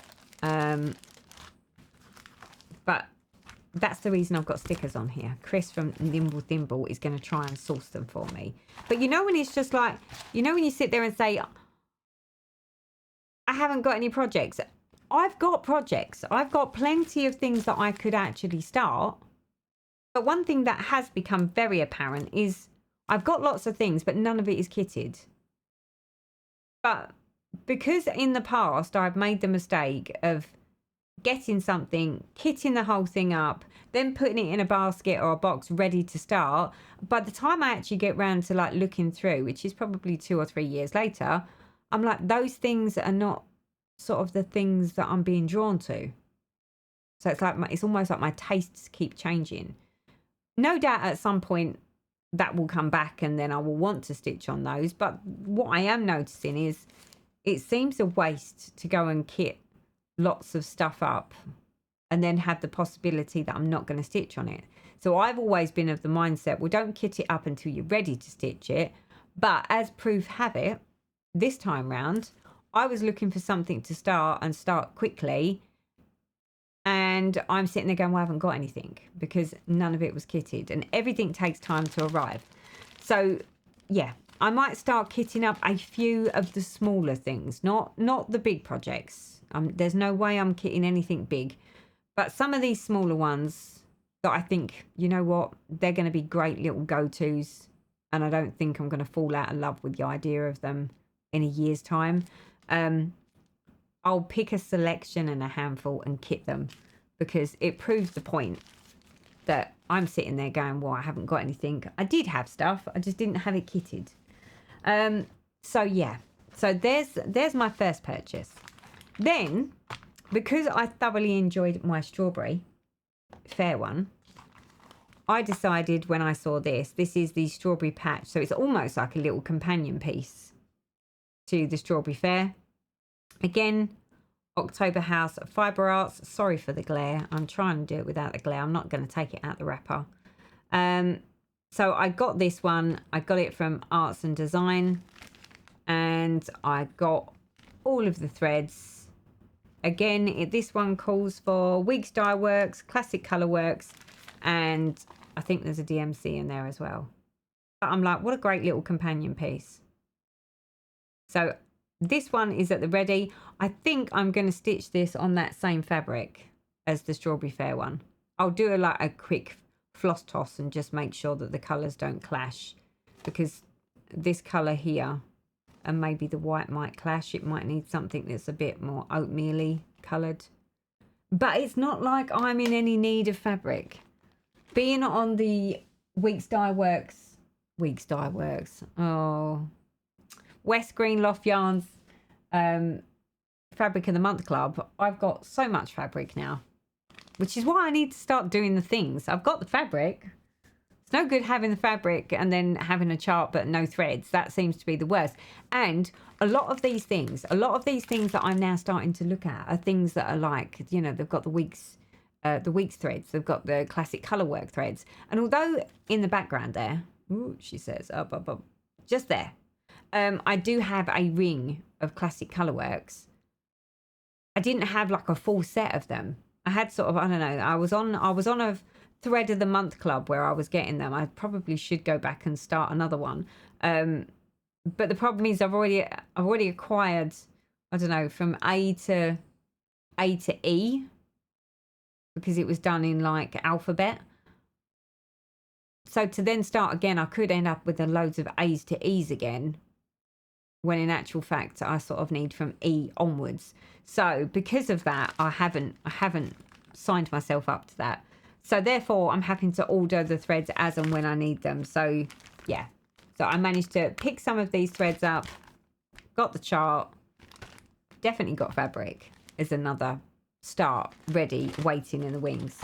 But that's the reason I've got stickers on here. Chris from Nimble Thimble is going to try and source them for me. But you know when it's just like, you know when you sit there and say, I haven't got any projects. I've got projects. I've got plenty of things that I could actually start. But one thing that has become very apparent is I've got lots of things, but none of it is kitted. But because in the past I've made the mistake of getting something, kitting the whole thing up, then putting it in a basket or a box ready to start, by the time I actually get round to like looking through, which is probably 2 or 3 years later, I'm like, those things are not sort of the things that I'm being drawn to. So it's like it's almost like my tastes keep changing. No doubt at some point that will come back and then I will want to stitch on those. But what I am noticing is it seems a waste to go and kit lots of stuff up and then have the possibility that I'm not going to stitch on it. So I've always been of the mindset, well, don't kit it up until you're ready to stitch it. But as proof have it, this time round, I was looking for something to start and start quickly. And I'm sitting there going, well, I haven't got anything because none of it was kitted and everything takes time to arrive. So yeah, I might start kitting up a few of the smaller things, not the big projects. There's no way I'm kitting anything big, but some of these smaller ones that I think, you know what, they're going to be great little go-tos. And I don't think I'm going to fall out of love with the idea of them in a year's time. I'll pick a selection and a handful and kit them because it proves the point that I'm sitting there going, well, I haven't got anything. I did have stuff, I just didn't have it kitted. So yeah, so there's my first purchase. Then, because I thoroughly enjoyed my strawberry Faire one, I decided when I saw this is the strawberry patch. So it's almost like a little companion piece to the strawberry Faire. Again, October House Fibre Arts. Sorry for the glare. I'm trying to do it without the glare. I'm not going to take it out the wrapper. So I got this one. I got it from Arts and Design. And I got all of the threads. Again, this one calls for Weeks Dye Works, Classic Colour Works, and I think there's a DMC in there as well. But I'm like, what a great little companion piece. So this one is at the ready. I think I'm going to stitch this on that same fabric as the Strawberry Faire one. I'll do a quick floss toss and just make sure that the colours don't clash, because this colour here and maybe the white might clash. It might need something that's a bit more oatmeal-y coloured. But it's not like I'm in any need of fabric. Being on the Weeks Dye Works, oh, West Green Loft Yarns Fabric of the Month Club, I've got so much fabric now, which is why I need to start doing the things. I've got the fabric. It's no good having the fabric and then having a chart but no threads. That seems to be the worst. And a lot of these things that I'm now starting to look at are things that are like, you know, they've got the weeks threads, they've got the classic colour work threads. And although in the background there, ooh, she says, up, just there, I do have a ring of classic colour works. I didn't have like a full set of them. I had sort of, I don't know, I was on a thread of the month club where I was getting them. I probably should go back and start another one. But the problem is I've already acquired, I don't know, from A to E, because it was done in like alphabet. So to then start again, I could end up with a loads of A's to E's again, when in actual fact I sort of need from E onwards. So because of that, I haven't signed myself up to that. So therefore I'm having to order the threads as and when I need them. So yeah, so I managed to pick some of these threads up, got the chart, definitely got fabric is another start ready, waiting in the wings.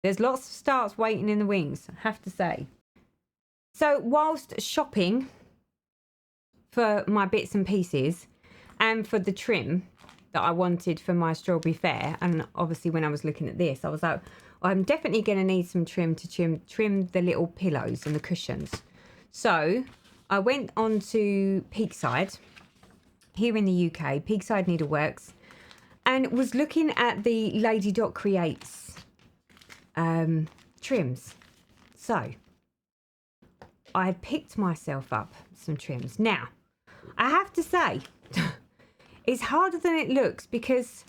There's lots of starts waiting in the wings, I have to say. So whilst shopping for my bits and pieces and for the trim that I wanted for my strawberry Faire, and obviously when I was looking at this, I was like, I'm definitely going to need some trim to trim the little pillows and the cushions. So I went on to Peakside here in the UK, Peakside Needleworks, and was looking at the Lady Dot Creates trims. So I had picked myself up some trims. Now, I have to say, it's harder than it looks, because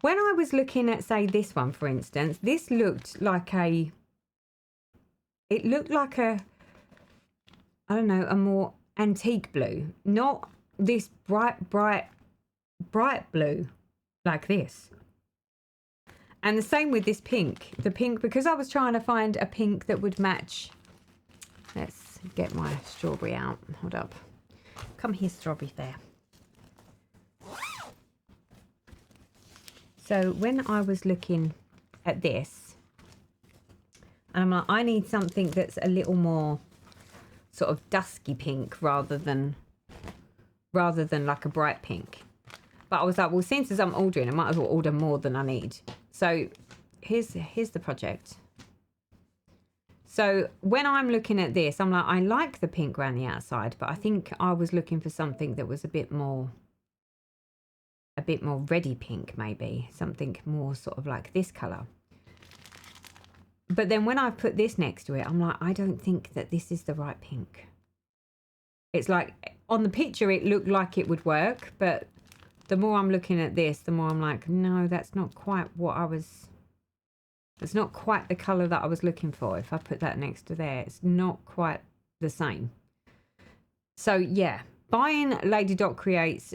when I was looking at, say, this one, for instance, this looked like a, I don't know, a more antique blue, not this bright blue like this. And the same with this pink. The pink, because I was trying to find a pink that would match. Let's get my strawberry out. Hold up. Come here, strawberry Faire. So when I was looking at this, and I'm like, I need something that's a little more sort of dusky pink rather than like a bright pink. But I was like, well, since as I'm ordering, I might as well order more than I need. So here's the project. So when I'm looking at this, I'm like, I like the pink around the outside, but I think I was looking for something that was a bit more ready pink, maybe something more sort of like this color. But then when I put this next to it, I'm like, I don't think that this is the right pink. It's like on the picture, it looked like it would work, but the more I'm looking at this, the more I'm like, no, that's not quite what I was. It's not quite the color that I was looking for. If I put that next to there, it's not quite the same. So yeah, buying Lady Dot Creates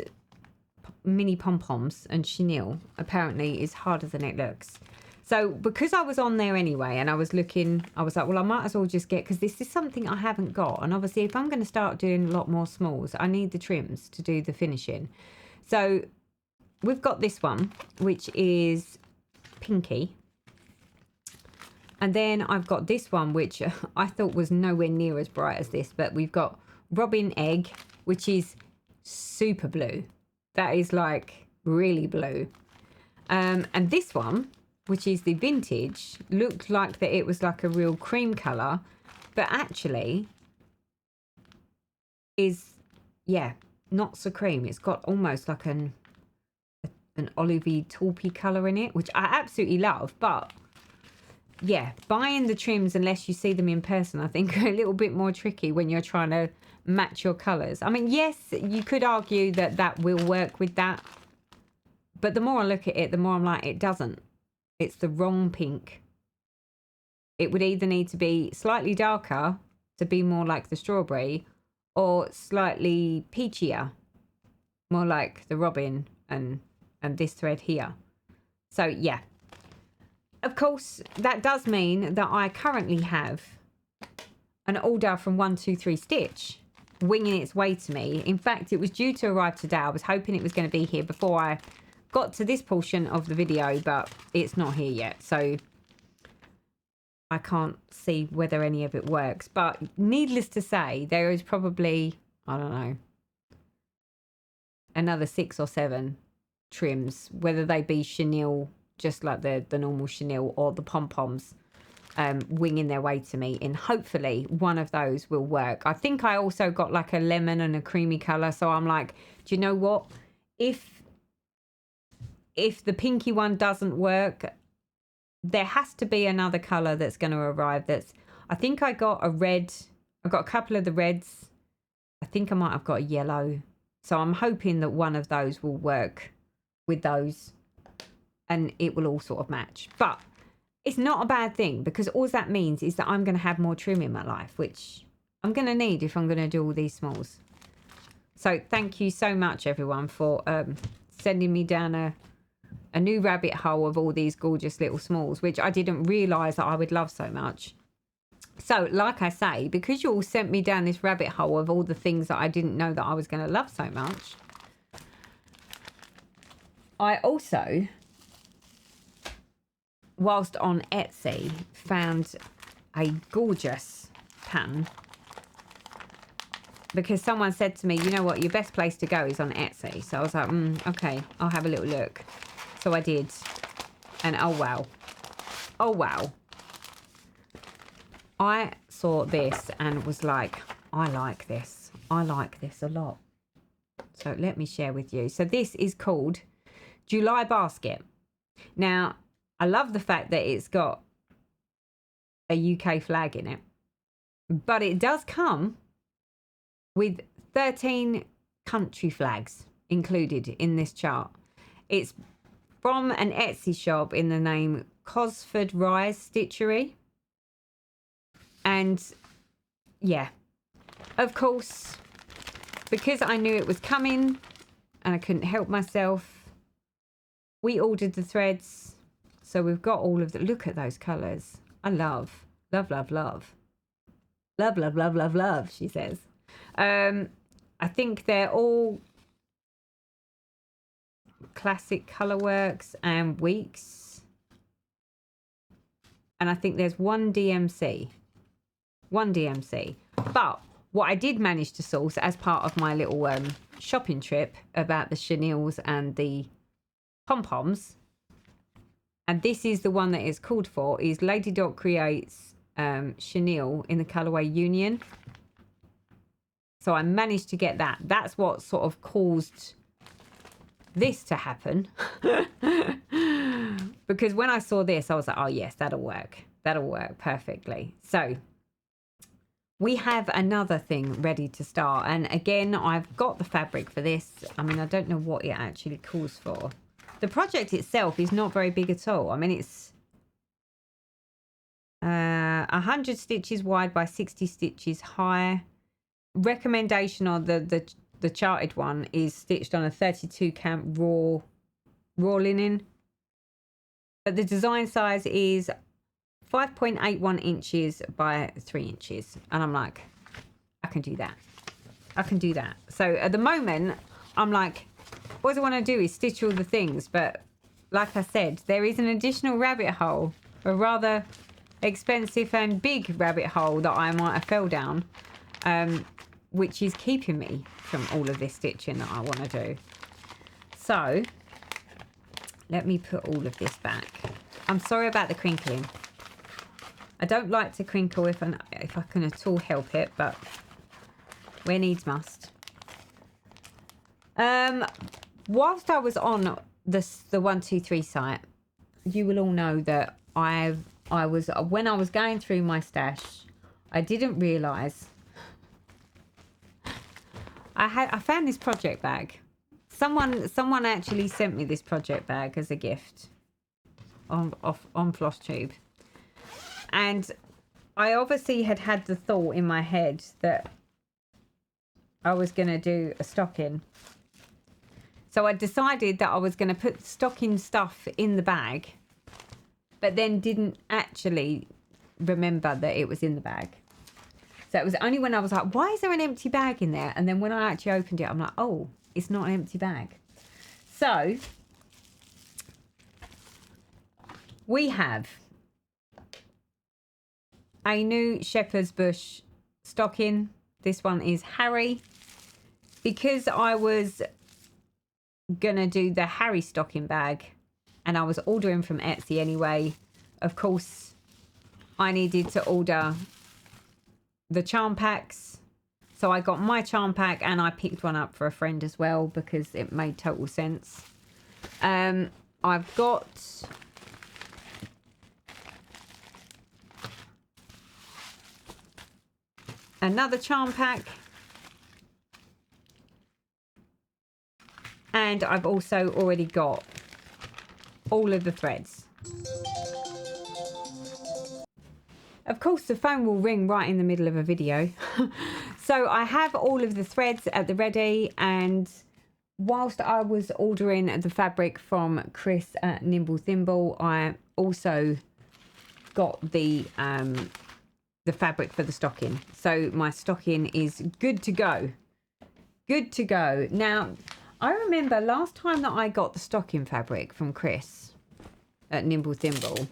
mini pom-poms and chenille apparently is harder than it looks. So because I was on there anyway and I was looking, I was like, well, I might as well just get, because this is something I haven't got. And obviously if I'm going to start doing a lot more smalls, I need the trims to do the finishing. So we've got this one, which is pinky. And then I've got this one, which I thought was nowhere near as bright as this, but we've got Robin Egg, which is super blue. That is like really blue. And this one, which is the vintage, looked like that it was like a real cream color, but actually is, yeah, not so cream. It's got almost like an olivey taupey color in it, which I absolutely love. But yeah, buying the trims, unless you see them in person, I think are a little bit more tricky when you're trying to match your colors. I mean, yes, you could argue that that will work with that, but the more I look at it, the more I'm like, it doesn't. It's the wrong pink. It would either need to be slightly darker to be more like the strawberry, or slightly peachier, more like the robin and this thread here. So yeah, of course that does mean that I currently have an order from 123 Stitch winging its way to me. In fact, it was due to arrive today. I was hoping it was going to be here before I got to this portion of the video, but it's not here yet, so I can't see whether any of it works. But needless to say, there is probably, I don't know, another 6 or 7 trims, whether they be chenille, just like the normal chenille, or the pom-poms winging their way to me, and hopefully one of those will work. I think I also got like a lemon and a creamy color, so I'm like, do you know what, if the pinky one doesn't work, there has to be another color that's going to arrive. That's, I think I got a red, I got a couple of the reds, I think I might have got a yellow, so I'm hoping that one of those will work with those and it will all sort of match. But it's not a bad thing, because all that means is that I'm going to have more trim in my life, which I'm going to need if I'm going to do all these smalls. So thank you so much, everyone, for sending me down a new rabbit hole of all these gorgeous little smalls, which I didn't realise that I would love so much. So, like I say, because you all sent me down this rabbit hole of all the things that I didn't know that I was going to love so much, I also, whilst on Etsy, found a gorgeous pattern, because someone said to me, you know what, your best place to go is on Etsy. So I was like, okay, I'll have a little look. So I did, and oh wow, I saw this and was like, I like this a lot. So let me share with you. So this is called July Basket. Now, I love the fact that it's got a UK flag in it, but it does come with 13 country flags included in this chart. It's from an Etsy shop in the name Cosford Rise Stitchery. And yeah, of course, because I knew it was coming and I couldn't help myself, we ordered the threads. So we've got all of the, look at those colours. I love, love, love, love. Love, love, love, love, love, she says. I think they're all classic Colourworks and WIPS. And I think there's one DMC. But what I did manage to source as part of my little shopping trip about the chenilles and the pom-poms, and this is the one that is called for, is Lady Dot Creates chenille in the colourway Union. So I managed to get that. That's what sort of caused this to happen. Because when I saw this, I was like, oh yes, that'll work perfectly. So we have another thing ready to start, and again, I've got the fabric for this. I mean, I don't know what it actually calls for. The project itself is not very big at all. I mean, it's 100 stitches wide by 60 stitches high. Recommendation on the charted one is stitched on a 32 count raw linen, but the design size is 5.81 inches by 3 inches, and I'm like, I can do that. So at the moment I'm like, what I want to do is stitch all the things, but like I said, there is an additional rabbit hole, a rather expensive and big rabbit hole that I might have fell down, which is keeping me from all of this stitching that I want to do. So let me put all of this back. I'm sorry about the crinkling. I don't like to crinkle if I can at all help it, but where needs must. Whilst I was on the 123 site, you will all know that I was, when I was going through my stash, I didn't realise I found this project bag. Someone actually sent me this project bag as a gift on Flosstube. And I obviously had the thought in my head that I was going to do a stocking. So I decided that I was going to put stocking stuff in the bag, but then didn't actually remember that it was in the bag. So it was only when I was like, why is there an empty bag in there? And then when I actually opened it, I'm like, oh, it's not an empty bag. So we have a new shepherd's bush stocking. This one is Harry. Because I was gonna do the Harry stocking bag and I was ordering from Etsy anyway, of course I needed to order the charm packs. So I got my charm pack and I picked one up for a friend as well because it made total sense. I've got another charm pack. And I've also already got all of the threads. Of course, the phone will ring right in the middle of a video. So I have all of the threads at the ready. And whilst I was ordering the fabric from Chris at Nimble Thimble, I also got the fabric for the stocking. So my stocking is good to go. Good to go. Now, I remember last time that I got the stocking fabric from Chris at Nimble Thimble,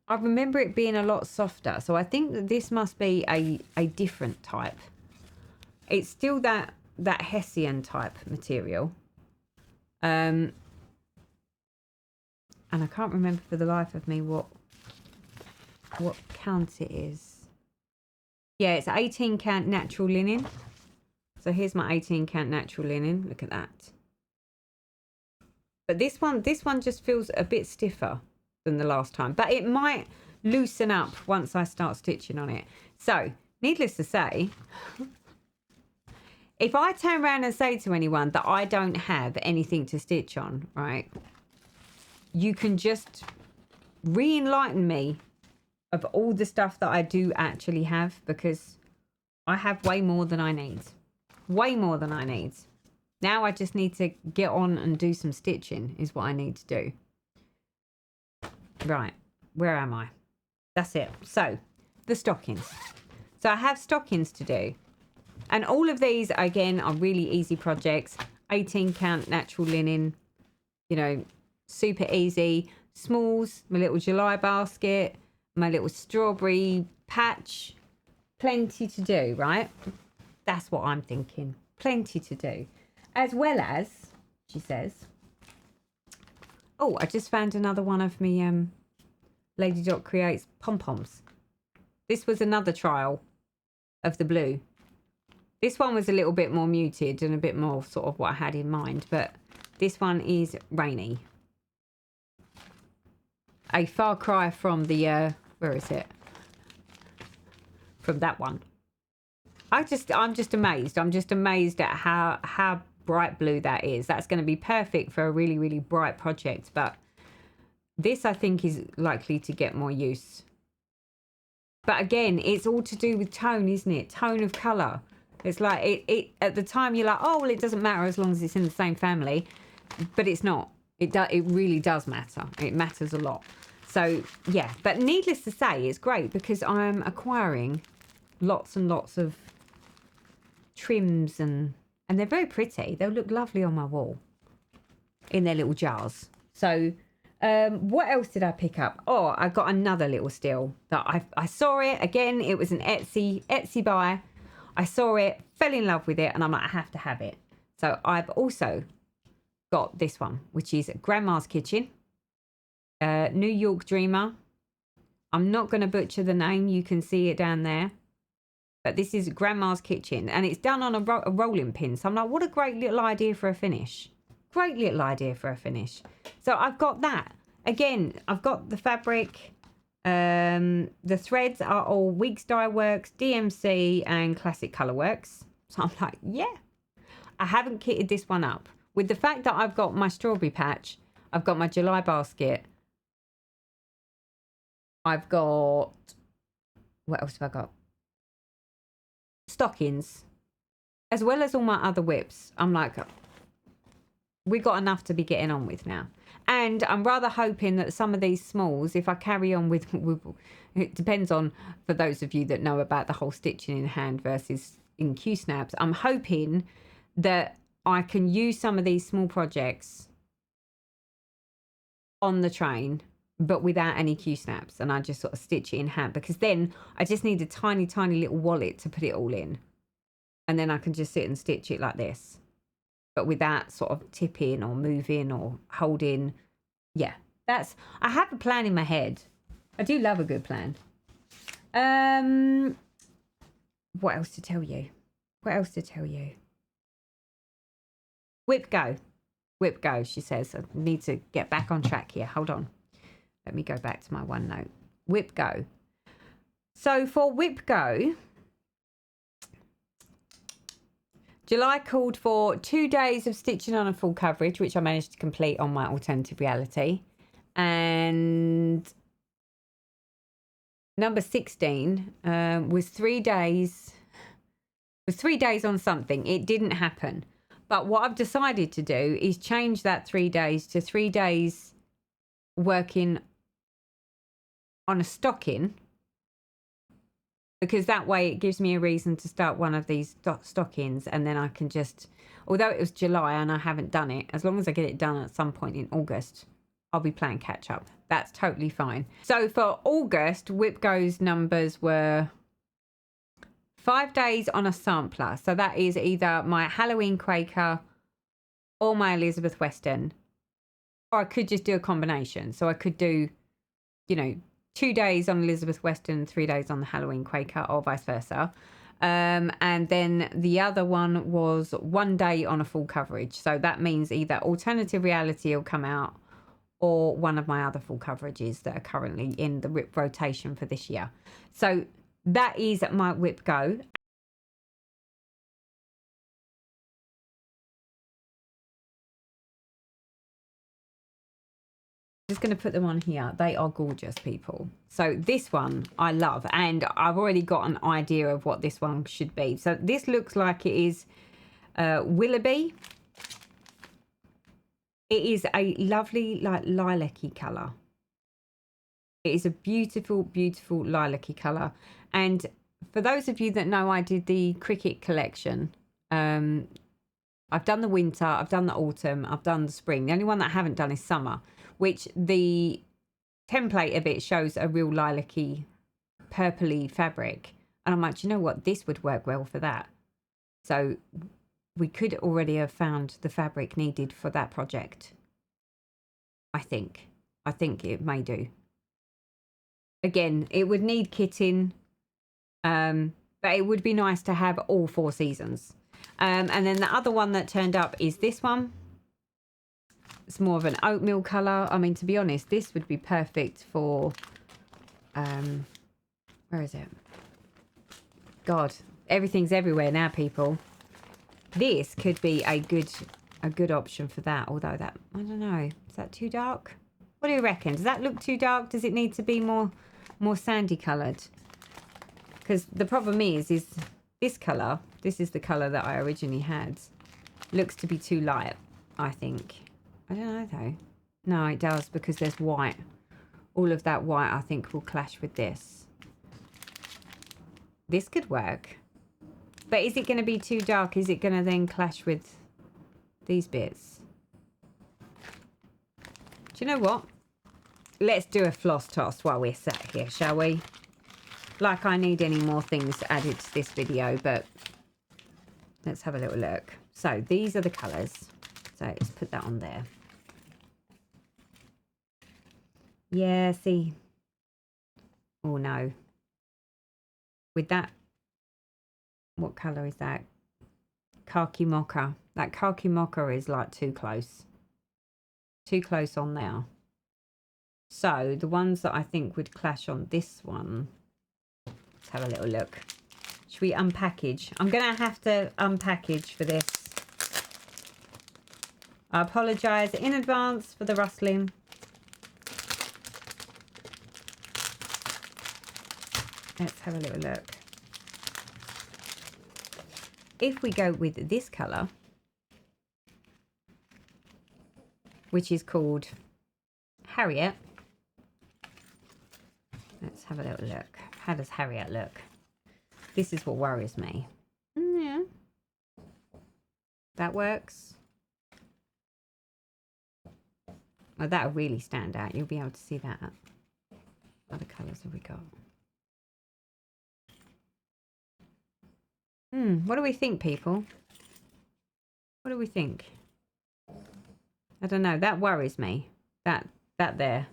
I remember it being a lot softer. So I think that this must be a different type. It's still that Hessian type material. And I can't remember for the life of me what count it is. Yeah, it's 18 count natural linen. So here's my 18 count natural linen. Look at that. But this one just feels a bit stiffer than the last time. But it might loosen up once I start stitching on it. So, needless to say, if I turn around and say to anyone that I don't have anything to stitch on, right, you can just re-enlighten me of all the stuff that I do actually have, because I have way more than I need. Way more than I need. Now I just need to get on and do some stitching is what I need to do. Right, where am I? That's it. So, the stockings. So I have stockings to do. And all of these, again, are really easy projects. 18 count natural linen, you know, super easy. Smalls, my little July basket, my little strawberry patch. Plenty to do, right? That's what I'm thinking. Plenty to do. As well as, she says, oh, I just found another one of me Lady Dot Creates pom-poms. This was another trial of the blue. This one was a little bit more muted and a bit more sort of what I had in mind, but this one is rainy. A far cry from the, where is it? From that one. I'm just amazed. I'm just amazed at how bright blue that is. That's going to be perfect for a really, really bright project. But this, I think, is likely to get more use. But again, it's all to do with tone, isn't it? Tone of colour. It's like, it at the time you're like, oh, well, it doesn't matter as long as it's in the same family. But it's not. It really does matter. It matters a lot. So, yeah. But needless to say, it's great because I'm acquiring lots and lots of trims and they're very pretty. They'll look lovely on my wall in their little jars. So what else did I pick up? Oh, I got another little steal that I saw it again. It was an Etsy buy. I saw it, fell in love with it, and I'm like, I have to have it. So I've also got this one, which is Grandma's Kitchen, New York Dreamer. I'm not going to butcher the name. You can see it down there. But this is Grandma's Kitchen, and it's done on a rolling pin. So I'm like, what a great little idea for a finish. Great little idea for a finish. So I've got that. Again, I've got the fabric. The threads are all Weeks Dye Works, DMC, and Classic Colourworks. So I'm like, yeah. I haven't kitted this one up. With the fact that I've got my strawberry patch, I've got my July basket. I've got... What else have I got? Stockings. as well as all my other WIPs, I'm like, we got enough to be getting on with now. And I'm rather hoping that some of these smalls, if I carry on with it depends on, for those of you that know about the whole stitching in hand versus in Q-snaps, I'm hoping that I can use some of these small projects on the train, but without any Q-snaps, and I just sort of stitch it in hand, because then I just need a tiny, tiny little wallet to put it all in. And then I can just sit and stitch it like this, but without sort of tipping or moving or holding. Yeah, that's, I have a plan in my head. I do love a good plan. What else to tell you? What else to tell you? WIPGO. WIPGO, she says. I need to get back on track here. Hold on. Let me go back to my OneNote. WIPGO. So for WIPGO, July called for 2 days of stitching on a full coverage, which I managed to complete on my alternative reality. And number 16 was 3 days. Was 3 days on something. It didn't happen. But what I've decided to do is change that 3 days to 3 days working on a stocking, because that way it gives me a reason to start one of these stockings, and then I can just, although it was July and I haven't done it, as long as I get it done at some point in August, I'll be playing catch up. That's totally fine. So for August, WIPGO's numbers were 5 days on a sampler. So that is either my Halloween Quaker or my Elizabeth Weston, or I could just do a combination. So I could do, you know, 2 days on Elizabeth Weston, 3 days on the Halloween Quaker, or vice versa. And then the other one was 1 day on a full coverage. So that means either alternative reality will come out, or one of my other full coverages that are currently in the WIP rotation for this year. So that is my WIPGO. Just going to put them on here. They are gorgeous, people. So this one I love, and I've already got an idea of what this one should be. So this looks like it is Willoughby. It is a lovely, like, lilac-y colour. It is a beautiful, beautiful lilac-y colour. And for those of you that know, I did the cricket collection. I've done the winter, I've done the autumn, I've done the spring. The only one that I haven't done is summer, which the template of it shows a real lilac-y, purpley fabric. And I'm like, you know what? This would work well for that. So we could already have found the fabric needed for that project. I think it may do. Again, it would need kitting, but it would be nice to have all 4 seasons. And then the other one that turned up is this one. It's more of an oatmeal colour. I mean, to be honest, this would be perfect for, where is it? God, everything's everywhere now, people. This could be a good option for that. Although that, I don't know, is that too dark? What do you reckon? Does that look too dark? Does it need to be more sandy coloured? Because the problem is this colour, this is the colour that I originally had, looks to be too light, I think. I don't know though. No, it does, because there's white. All of that white, I think, will clash with this. This could work. But is it going to be too dark? Is it going to then clash with these bits? Do you know what? Let's do a floss toss while we're sat here, shall we? Like I need any more things added to this video, but let's have a little look. So these are the colours. So let's put that on there. Yeah, see. Oh no. With that, what colour is that? Khaki mocha. That khaki mocha is like too close. Too close on there. So the ones that I think would clash on this one. Let's have a little look. Should we unpackage? I'm going to have to unpackage for this. I apologise in advance for the rustling. Let's have a little look. if we go with this colour, which is called Harriet, let's have a little look. How does Harriet look? This is what worries me. Yeah, that works. Well, that'll really stand out. You'll be able to see that. What other colours have we got? What do we think, people? What do we think? I don't know. That worries me. That there.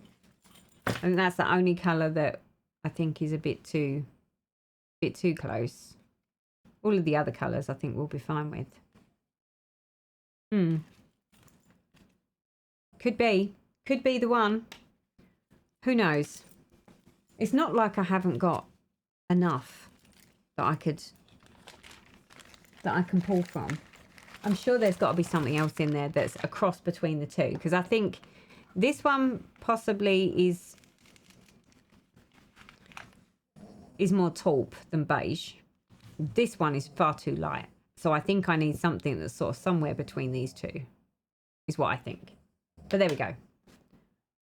And that's the only colour that I think is a bit too close. All of the other colours I think we'll be fine with. Could be the one. Who knows? It's not like I haven't got enough that I can pull from. I'm sure there's got to be something else in there that's a cross between the two, because I think this one possibly is more taupe than beige. This one is far too light. So I think I need something that's sort of somewhere between these two, is what I think. But there we go.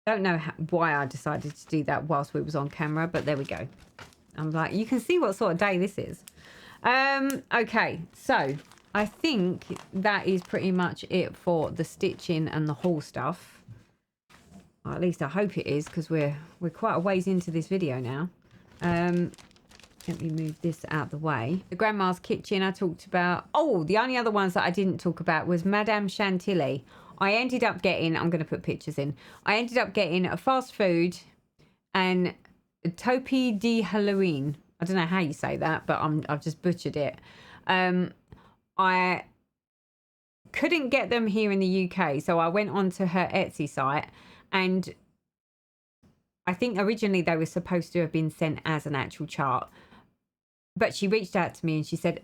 Don't know why I decided to do that whilst we was on camera, but there we go. I'm like, you can see what sort of day this is. Okay, so I think that is pretty much it for the stitching and the haul stuff. Or at least I hope it is, because we're quite a ways into this video now. Let me move this out the way. The Grandma's Kitchen I talked about. Oh, the only other ones that I didn't talk about was Madame Chantilly. I ended up getting, I'm going to put pictures in. I ended up getting a fast food and Topi di Halloween. I don't know how you say that, but I've just butchered it. I couldn't get them here in the UK, so I went onto her Etsy site, and I think originally they were supposed to have been sent as an actual chart. But she reached out to me and she said,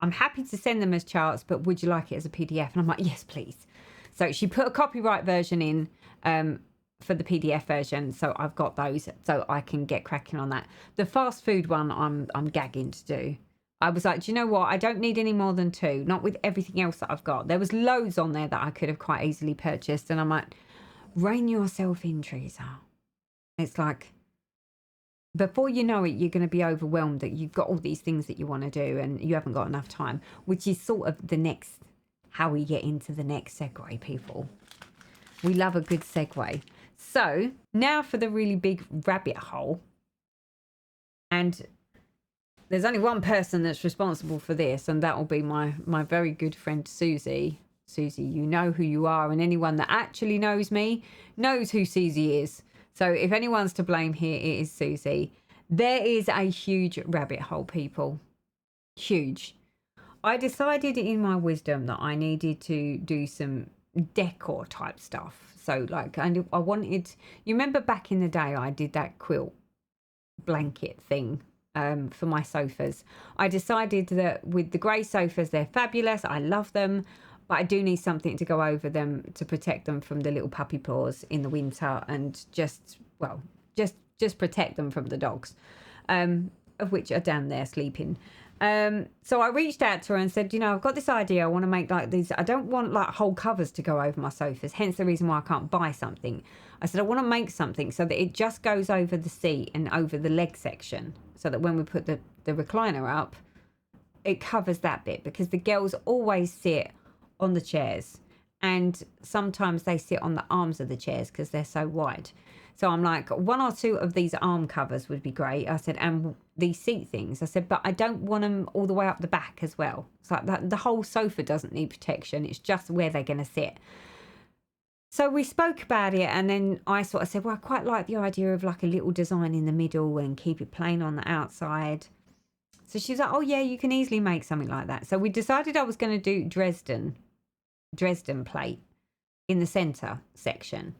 I'm happy to send them as charts, but would you like it as a PDF? And I'm like, yes, please. So she put a copyright version in for the PDF version. So I've got those so I can get cracking on that. The fast food one, I'm gagging to do. I was like, do you know what? I don't need any more than 2, not with everything else that I've got. There was loads on there that I could have quite easily purchased. And I'm like, rein yourself in, Teresa. It's like, before you know it, you're going to be overwhelmed that you've got all these things that you want to do and you haven't got enough time, which is sort of the next, how we get into the next segue, people. We love a good segue. So now for the really big rabbit hole. And there's only one person that's responsible for this, and that will be my very good friend, Susie. Susie, you know who you are, and anyone that actually knows me knows who Susie is. So if anyone's to blame here, it is Susie. There is a huge rabbit hole, people. Huge. I decided in my wisdom that I needed to do some decor type stuff. So like, and I wanted, you remember back in the day, I did that quilt blanket thing for my sofas. I decided that with the grey sofas, they're fabulous. I love them. But I do need something to go over them to protect them from the little puppy paws in the winter, and just protect them from the dogs, of which are down there sleeping. So I reached out to her and said, you know, I've got this idea. I want to make like these. I don't want like whole covers to go over my sofas. Hence the reason why I can't buy something. I said, I want to make something so that it just goes over the seat and over the leg section, so that when we put the recliner up, it covers that bit, because the girls always sit on the chairs, and sometimes they sit on the arms of the chairs because they're so wide. So I'm like, 1 or 2 of these arm covers would be great. I said, and these seat things. I said, but I don't want them all the way up the back as well. It's like that, the whole sofa doesn't need protection. It's just where they're going to sit. So we spoke about it, and then I sort of said, well, I quite like the idea of like a little design in the middle and keep it plain on the outside. So she was like, oh yeah, you can easily make something like that. So we decided I was going to do Dresden plate in the center section.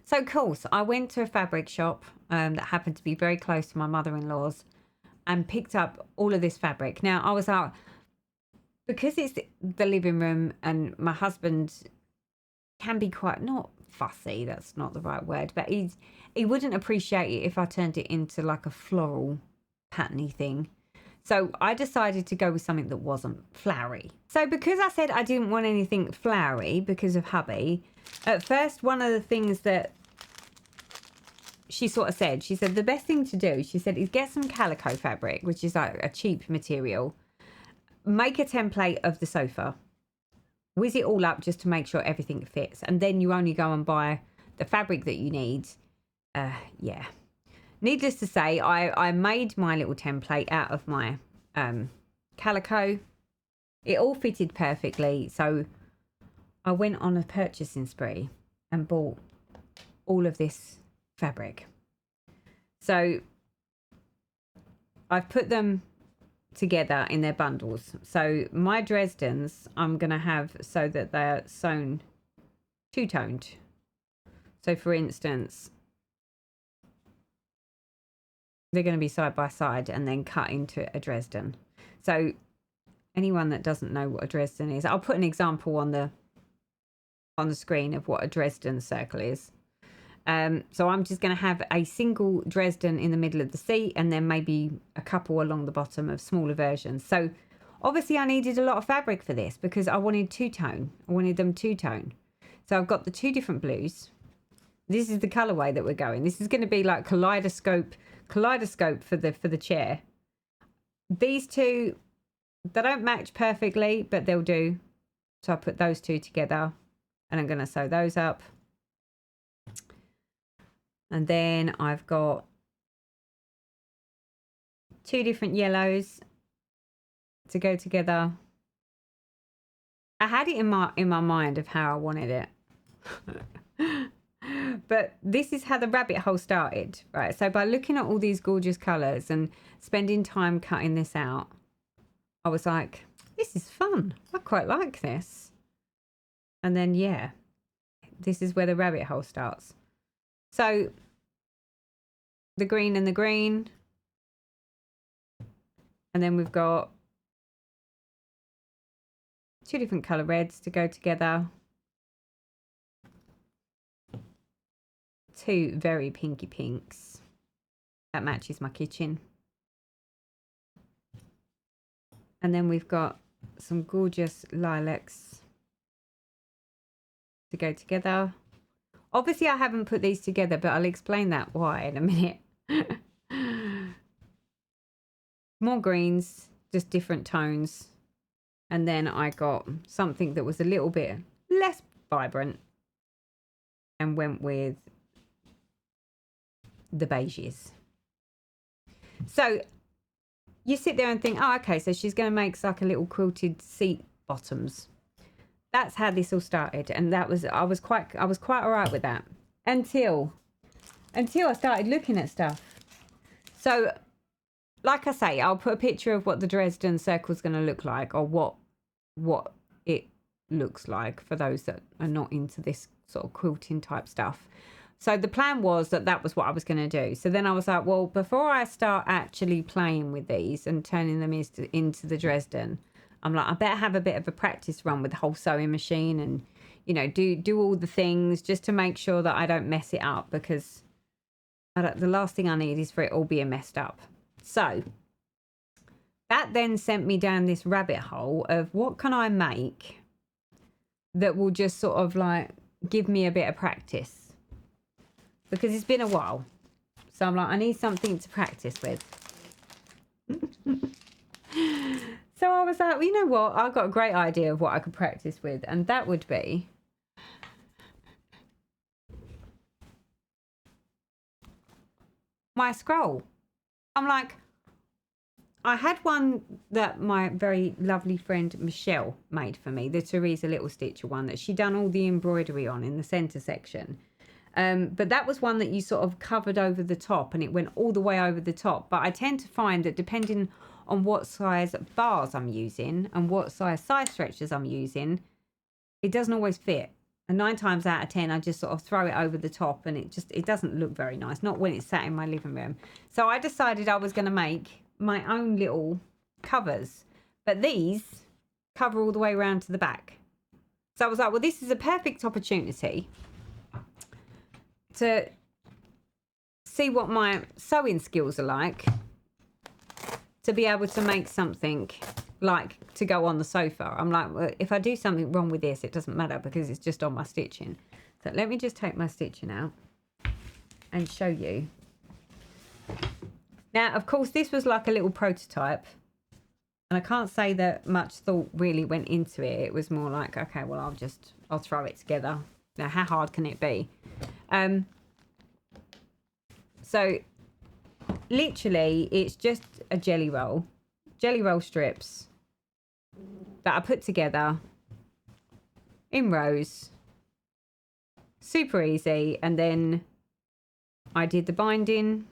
So of course I went to a fabric shop that happened to be very close to my mother-in-law's, and picked up all of this fabric. Now I was out, because it's the living room, and my husband can be quite, not fussy, that's not the right word, but he wouldn't appreciate it if I turned it into like a floral patterny thing. So I decided to go with something that wasn't flowery. So because I said I didn't want anything flowery because of hubby, at first one of the things that she sort of said, she said the best thing to do, she said, is get some calico fabric, which is like a cheap material. Make a template of the sofa. Whiz it all up just to make sure everything fits. And then you only go and buy the fabric that you need. Yeah. Needless to say, I made my little template out of my calico. It all fitted perfectly. So I went on a purchasing spree and bought all of this fabric. So I've put them together in their bundles. So my Dresdens I'm going to have so that they're sewn two-toned. So for instance, they're going to be side by side and then cut into a Dresden. So anyone that doesn't know what a Dresden is, I'll put an example on the screen of what a Dresden circle is. So I'm just going to have a single Dresden in the middle of the seat and then maybe a couple along the bottom of smaller versions. So obviously I needed a lot of fabric for this because I wanted two-tone. I wanted them two-tone. So I've got the two different blues. This is the colorway that we're going. This is going to be like kaleidoscope for the chair. These two, they don't match perfectly, but they'll do. So I put those two together and I'm going to sew those up. And then I've got two different yellows to go together. I had it in my mind of how I wanted it. But this is how the rabbit hole started, right? So by looking at all these gorgeous colours and spending time cutting this out, I was like, this is fun. I quite like this. And then, yeah, this is where the rabbit hole starts. So the green and the green. And then we've got two different colour reds to go together. Two very pinky pinks. That matches my kitchen. And then we've got some gorgeous lilacs to go together. Obviously, I haven't put these together, but I'll explain that why in a minute. More greens, just different tones. And then I got something that was a little bit less vibrant and went with the beiges. So you sit there and think, oh, okay, so she's going to make like a little quilted seat bottoms. That's how this all started, and that was I was quite all right with that until I started looking at stuff. So, like I say, I'll put a picture of what the Dresden circle is going to look like, or what it looks like for those that are not into this sort of quilting type stuff. So the plan was that was what I was going to do. So then I was like, well, before I start actually playing with these and turning them into the Dresden, I'm like, I better have a bit of a practice run with the whole sewing machine and, you know, do all the things just to make sure that I don't mess it up, because the last thing I need is for it all being messed up. So that then sent me down this rabbit hole of what can I make that will just sort of like give me a bit of practice, because it's been a while. So I'm like, I need something to practice with. So I was like, well, you know what? I've got a great idea of what I could practice with. And that would be my scroll. I'm like, I had one that my very lovely friend Michelle made for me, the Teresa Little Stitcher one that she done all the embroidery on in the centre section. But that was one that you sort of covered over the top and it went all the way over the top. But I tend to find that depending on what size bars I'm using and what size side stretchers I'm using, it doesn't always fit. And 9 times out of 10, I just sort of throw it over the top and it doesn't look very nice, not when it's sat in my living room. So I decided I was going to make my own little covers, but these cover all the way around to the back. So I was like, well, this is a perfect opportunity to see what my sewing skills are like, to be able to make something like to go on the sofa. I'm like, well, if I do something wrong with this, it doesn't matter because it's just on my stitching. So let me just take my stitching out and show you. Now, of course, this was like a little prototype. And I can't say that much thought really went into it. It was more like, okay, well, I'll throw it together. Now, how hard can it be? So literally, it's just a jelly roll strips that I put together in rows. Super easy. And then I did the binding.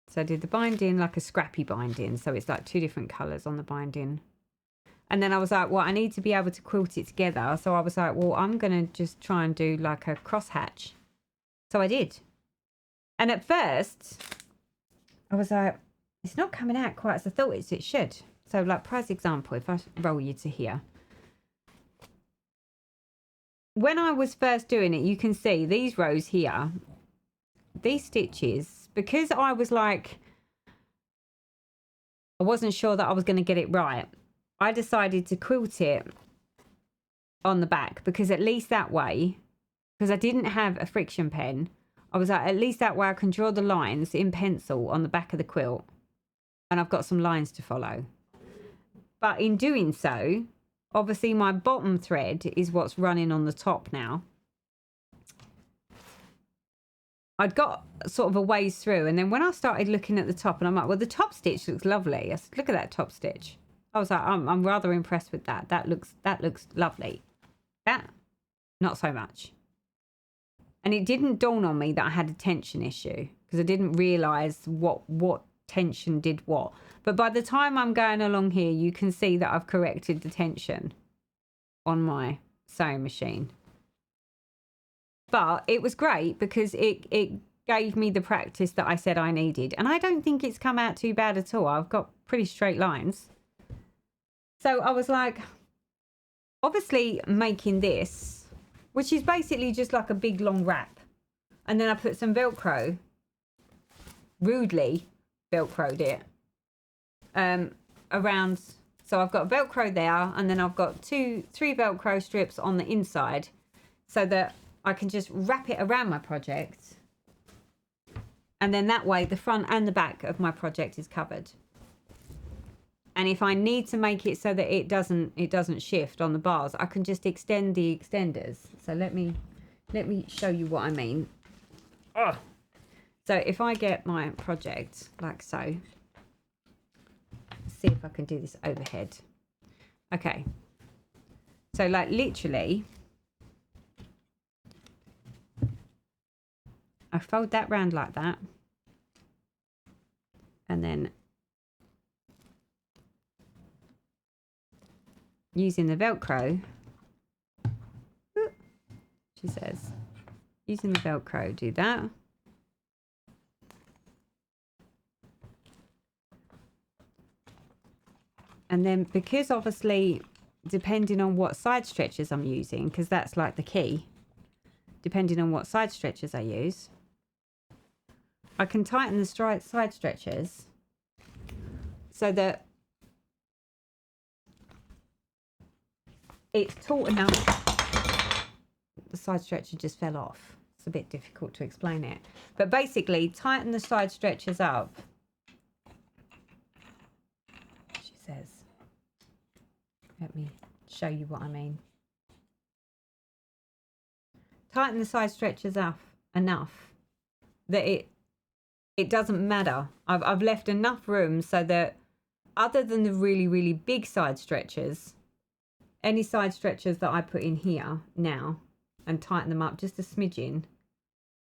So I did the binding like a scrappy binding. So it's like 2 different colours on the binding. And then I was like, well, I need to be able to quilt it together. So I was like, well, I'm going to just try and do like a crosshatch. So I did. And at first, I was like, it's not coming out quite as I thought it should. So like, prize example, if I roll you to here. When I was first doing it, you can see these rows here, these stitches, because I was like, I wasn't sure that I was going to get it right. I decided to quilt it on the back because at least that way, because I didn't have a friction pen, I was like, at least that way I can draw the lines in pencil on the back of the quilt and I've got some lines to follow. But in doing so, obviously my bottom thread is what's running on the top now. I'd got sort of a ways through, and then when I started looking at the top, and I'm like, well, the top stitch looks lovely. I said, look at that top stitch. I was like, I'm rather impressed with that. That looks lovely. That, not so much. And it didn't dawn on me that I had a tension issue because I didn't realise what tension did what. But by the time I'm going along here, you can see that I've corrected the tension on my sewing machine. But it was great because it gave me the practice that I said I needed. And I don't think it's come out too bad at all. I've got pretty straight lines. So I was like, obviously making this, which is basically just like a big long wrap. And then I put some Velcro, rudely Velcroed it around. So I've got Velcro there, and then I've got 3 Velcro strips on the inside so that I can just wrap it around my project. And then that way the front and the back of my project is covered. And if I need to make it so that it doesn't shift on the bars, I can just extend the extenders. So let me show you what I mean. Ugh. So if I get my project like so, see if I can do this overhead. Okay. So like literally, I fold that round like that. And then using the Velcro, she says, using the Velcro, do that. And then because obviously, depending on what side stretchers I'm using, because that's like the key, depending on what side stretchers I use, I can tighten the side stretchers so that it's taut enough. The side stretcher just fell off. It's a bit difficult to explain it. But basically, tighten the side stretchers up. She says, let me show you what I mean. Tighten the side stretchers up enough that it doesn't matter. I've left enough room so that other than the really, really big side stretchers, any side stretchers that I put in here now and tighten them up just a smidgen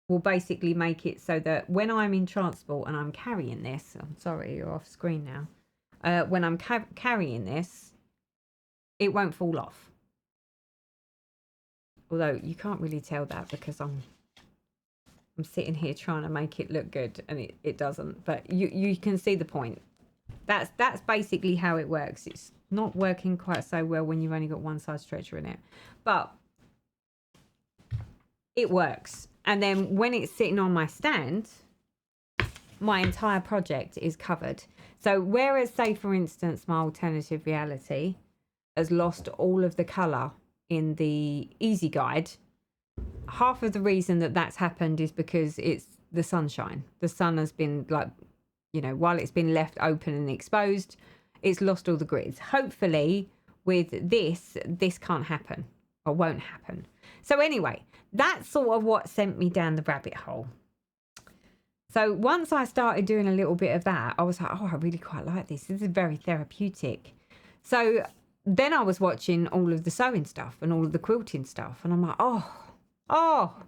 will basically make it so that when I'm in transport and I'm carrying this, I'm sorry, you're off screen now. When I'm carrying this, it won't fall off. Although you can't really tell that because I'm sitting here trying to make it look good and it doesn't, but you can see the point. That's basically how it works. It's not working quite so well when you've only got one side stretcher in it, but it works. And then when it's sitting on my stand, my entire project is covered. So whereas, say, for instance, my alternative reality has lost all of the colour in the easy guide, half of the reason that that's happened is because it's the sunshine. The sun has been, like, you know, while it's been left open and exposed, it's lost all the grids. Hopefully with this can't happen or won't happen. So anyway, that's sort of what sent me down the rabbit hole. So once I started doing a little bit of that, I was like, oh, I really quite like this. This is very therapeutic. So then I was watching all of the sewing stuff and all of the quilting stuff. And I'm like, well,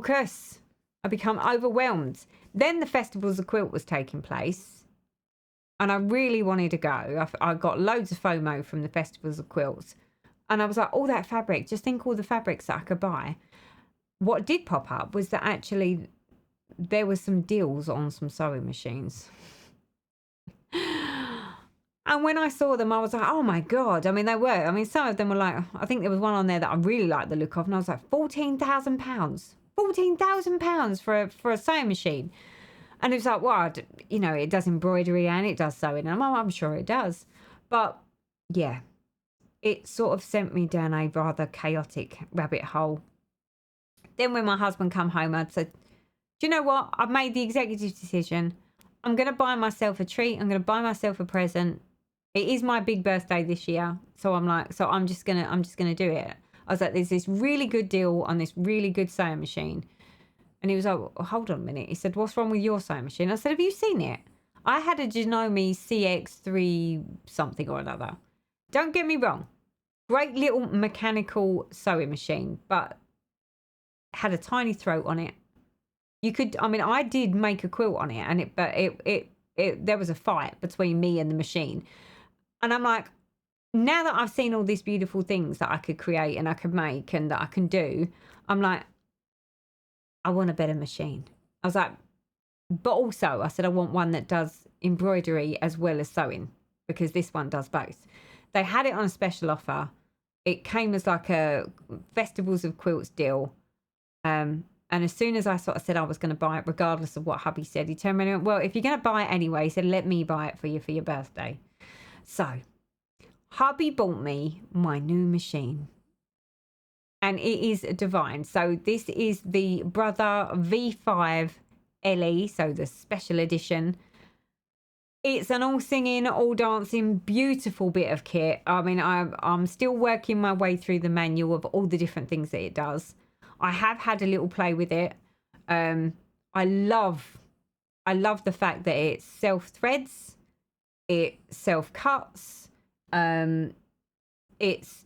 curse. I become overwhelmed. Then the Festivals of Quilt was taking place. And I really wanted to go. I got loads of FOMO from the Festivals of Quilts. And I was like, all that fabric, just think all the fabrics that I could buy. What did pop up was that actually there was some deals on some sewing machines. And when I saw them, I was like, oh my God. I mean, they were. I mean, some of them were like, I think there was one on there that I really liked the look of. And I was like, £14,000. £14,000 for a sewing machine. And it was like, well, you know, it does embroidery and it does sewing. And I'm sure it does. But yeah, it sort of sent me down a rather chaotic rabbit hole. Then when my husband come home, I said, do you know what? I've made the executive decision. I'm going to buy myself a treat. I'm going to buy myself a present. It is my big birthday this year. So I'm like, so I'm just going to do it. I was like, there's this really good deal on this really good sewing machine. And he was like, well, hold on a minute. He said, what's wrong with your sewing machine? I said, have you seen it? I had a Janome CX3 something or another. Don't get me wrong. Great little mechanical sewing machine, but had a tiny throat on it. You could, I mean, I did make a quilt on it, but there was a fight between me and the machine. And I'm like, now that I've seen all these beautiful things that I could create and I could make and that I can do, I'm like, I want a better machine. I was like, but also I said, I want one that does embroidery as well as sewing, because this one does both. They had it on a special offer. It came as like a Festivals of Quilts deal. And as soon as I sort of said I was going to buy it, regardless of what hubby said, he turned around and went, well, if you're going to buy it anyway, he said, let me buy it for your birthday. So hubby bought me my new machine. And it is divine. So this is the Brother V5LE, so the special edition. It's an all singing, all dancing, beautiful bit of kit. I mean, I'm still working my way through the manual of all the different things that it does. I have had a little play with it. I love the fact that it self threads, it self cuts, it's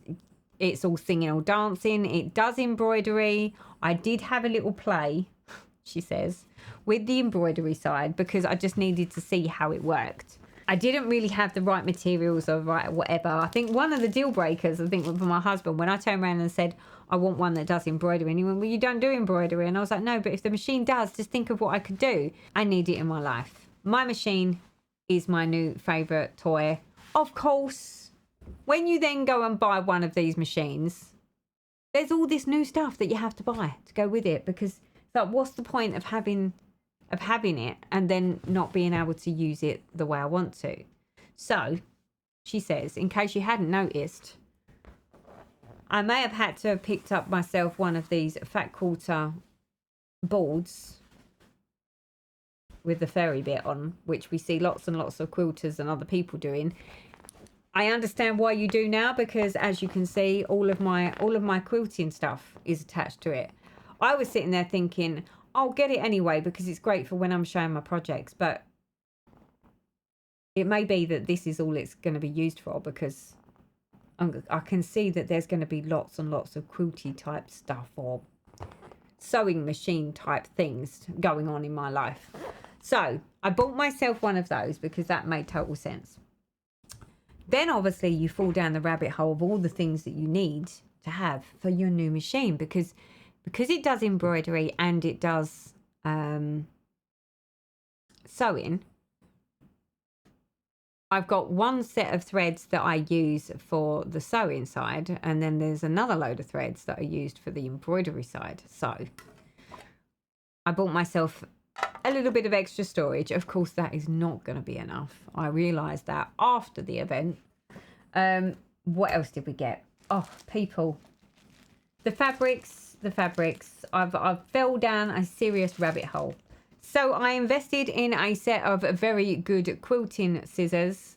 all singing, all dancing. It does embroidery. I did have a little play, she says, with the embroidery side because I just needed to see how it worked. I didn't really have the right materials or right whatever. I think one of the deal breakers, I think, for my husband, when I turned around and said, I want one that does embroidery, and he went, well, you don't do embroidery. And I was like, no, but if the machine does, just think of what I could do. I need it in my life. My machine is my new favourite toy. Of course, when you then go and buy one of these machines, there's all this new stuff that you have to buy to go with it, because like, what's the point of having it and then not being able to use it the way I want to? So she says, in case you hadn't noticed, I may have had to have picked up myself one of these fat quarter boards with the fairy bit on, which we see lots and lots of quilters and other people doing. I understand why you do now, because as you can see, all of my quilting stuff is attached to it. I was sitting there thinking, I'll get it anyway because it's great for when I'm showing my projects, but it may be that this is all it's going to be used for, because I can see that there's going to be lots and lots of quilty type stuff or sewing machine type things going on in my life. So I bought myself one of those because that made total sense. Then obviously you fall down the rabbit hole of all the things that you need to have for your new machine, because it does embroidery and it does sewing. I've got one set of threads that I use for the sewing side, and then there's another load of threads that are used for the embroidery side. So I bought myself a little bit of extra storage. Of course, that is not going to be enough. I realised that after the event. What else did we get? Oh, people. The fabrics. I've fell down a serious rabbit hole. So I invested in a set of very good quilting scissors.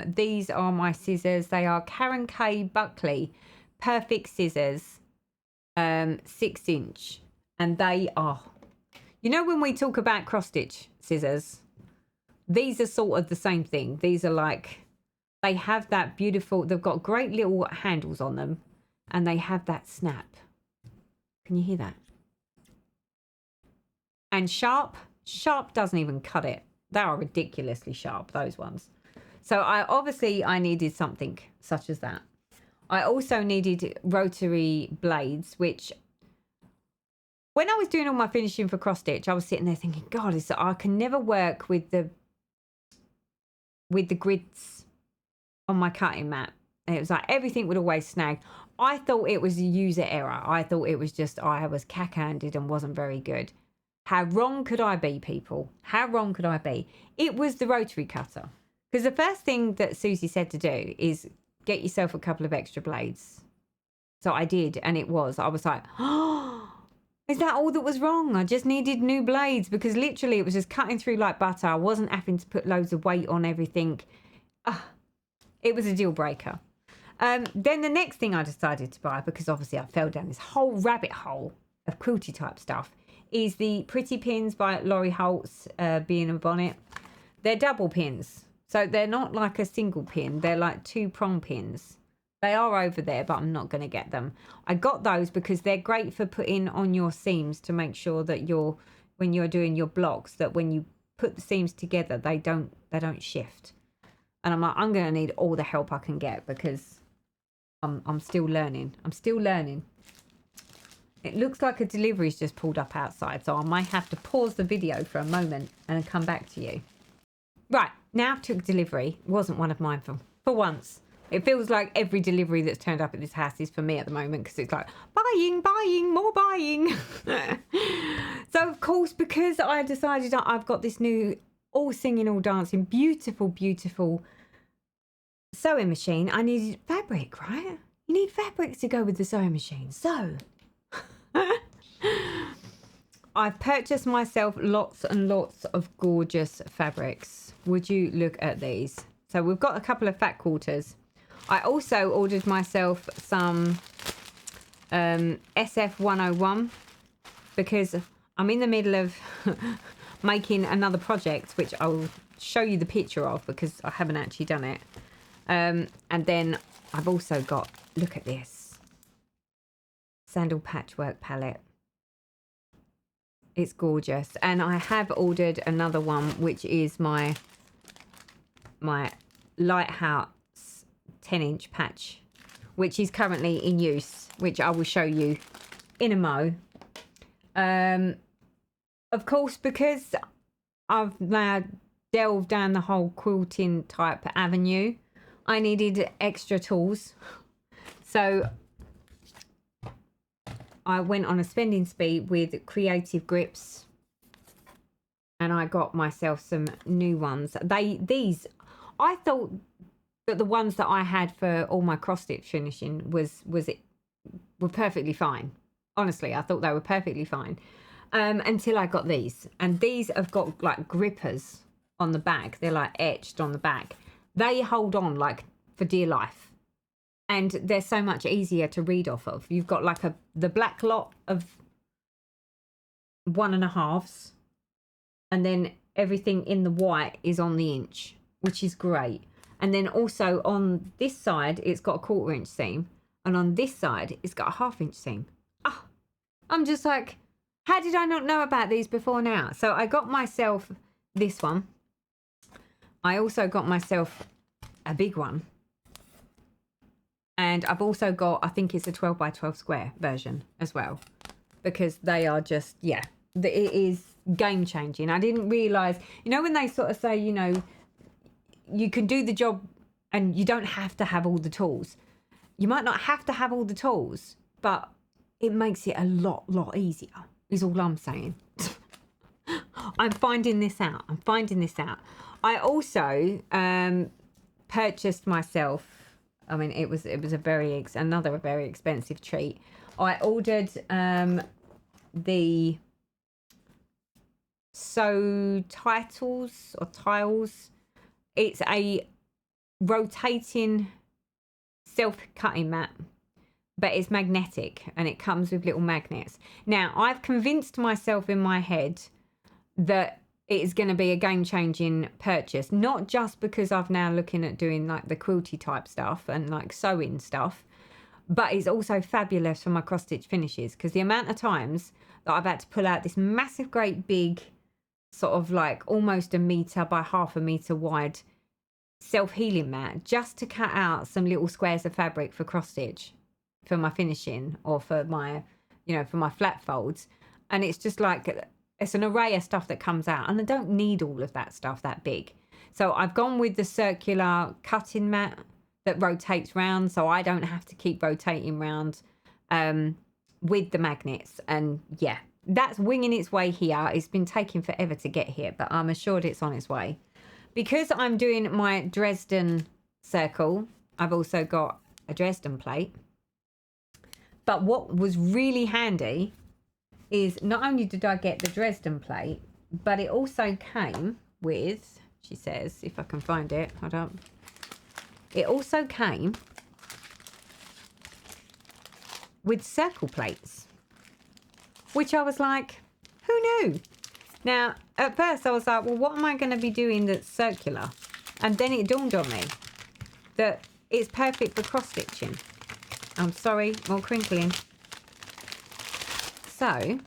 These are my scissors. They are Karen K Buckley Perfect Scissors, 6-inch. And they are, you know, when we talk about cross stitch scissors, these are sort of the same thing. These are like, they have that beautiful, they've got great little handles on them, and they have that snap. Can you hear that? And sharp doesn't even cut it. They are ridiculously sharp, those ones. So I needed something such as that. I also needed rotary blades, which when I was doing all my finishing for cross stitch, I was sitting there thinking, God, I can never work with the grids on my cutting mat. And it was like everything would always snag. I thought it was a user error. I thought it was just I was cack-handed and wasn't very good. How wrong could I be, people? How wrong could I be? It was the rotary cutter. Because the first thing that Susie said to do is get yourself a couple of extra blades. So I did, and I was like, oh, is that all that was wrong? I just needed new blades, because literally it was just cutting through like butter. I wasn't having to put loads of weight on everything. It was a deal breaker. Then the next thing I decided to buy, because obviously I fell down this whole rabbit hole of quilty type stuff, is the Pretty Pins by Laurie Holt's Being a Bonnet. They're double pins. So they're not like a single pin. They're like 2-prong pins. They are over there, but I'm not going to get them. I got those because they're great for putting on your seams to make sure that when you're doing your blocks, that when you put the seams together, they don't shift. And I'm like, I'm going to need all the help I can get, because I'm still learning. It looks like a delivery's just pulled up outside, so I might have to pause the video for a moment and come back to you. Right, now took delivery. It wasn't one of mine for once. It feels like every delivery that's turned up at this house is for me at the moment, because it's like buying, more buying. So, of course, because I decided I've got this new all singing, all dancing, beautiful, beautiful sewing machine, I needed fabric, right? You need fabric to go with the sewing machine. So I've purchased myself lots and lots of gorgeous fabrics. Would you look at these? So we've got a couple of fat quarters. I also ordered myself some SF 101, because I'm in the middle of making another project, which I'll show you the picture of, because I haven't actually done it. And then I've also got, look at this, sandal patchwork palette. It's gorgeous. And I have ordered another one, which is my Lighthouse 10-inch patch, which is currently in use, which I will show you in a mo. Of course, because I've now delved down the whole quilting type avenue, I needed extra tools. So I went on a spending spree with Creative Grips, and I got myself some new ones. I thought that the ones that I had for all my cross stitch finishing were perfectly fine. Honestly, I thought they were perfectly fine. Until I got these. And these have got like grippers on the back. They're like etched on the back. They hold on like for dear life. And they're so much easier to read off of. You've got like the black lot of 1.5s. And then everything in the white is on the inch, which is great. And then also on this side, it's got a 1/4 inch seam. And on this side, it's got a 1/2 inch seam. I'm just like, how did I not know about these before now? So I got myself this one. I also got myself a big one. And I've also got, I think it's a 12 by 12 square version as well. Because they are just, yeah, it is game changing. I didn't realise, you know, when they sort of say, you know, you can do the job and you don't have to have all the tools. You might not have to have all the tools, but it makes it a lot easier, is all I'm saying. I'm finding this out. I also purchased myself, I mean, it was another very expensive treat. I ordered the tiles. It's a rotating self-cutting mat, but it's magnetic and it comes with little magnets. Now, I've convinced myself in my head that it is going to be a game-changing purchase, not just because I've now looking at doing like the quilty type stuff and like sewing stuff, but it's also fabulous for my cross-stitch finishes, because the amount of times that I've had to pull out this massive, great big, sort of like almost 1 meter by 1/2 meter wide self-healing mat just to cut out some little squares of fabric for cross-stitch for my finishing, or for my, for my flat folds. And it's just like, it's an array of stuff that comes out, and I don't need all of that stuff that big. So I've gone with the circular cutting mat that rotates round, so I don't have to keep rotating round with the magnets. And yeah, that's winging its way here. It's been taking forever to get here, but I'm assured it's on its way. Because I'm doing my Dresden circle, I've also got a Dresden plate. But what was really handy is not only did I get the Dresden plate, but it also came with, she says, if I can find it, hold on. It also came with circle plates, which I was like, who knew? Now, at first I was like, well, what am I going to be doing that's circular? And then it dawned on me that it's perfect for cross-stitching. I'm sorry, more crinkling. So,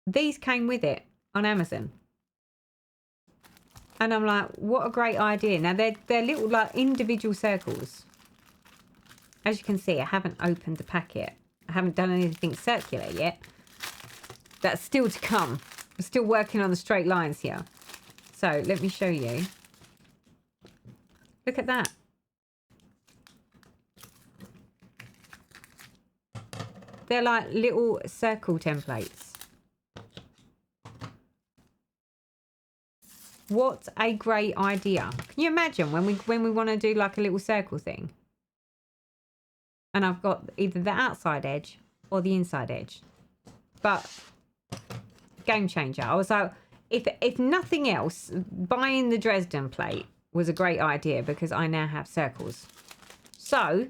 these came with it on Amazon. And I'm like, what a great idea. Now, they're little like individual circles. As you can see, I haven't opened the packet. I haven't done anything circular yet. That's still to come. I'm still working on the straight lines here. So let me show you. Look at that. They're like little circle templates. What a great idea. Can you imagine when we want to do like a little circle thing? And I've got either the outside edge or the inside edge. But game changer. I was like, if nothing else, buying the Dresden plate was a great idea, because I now have circles. So,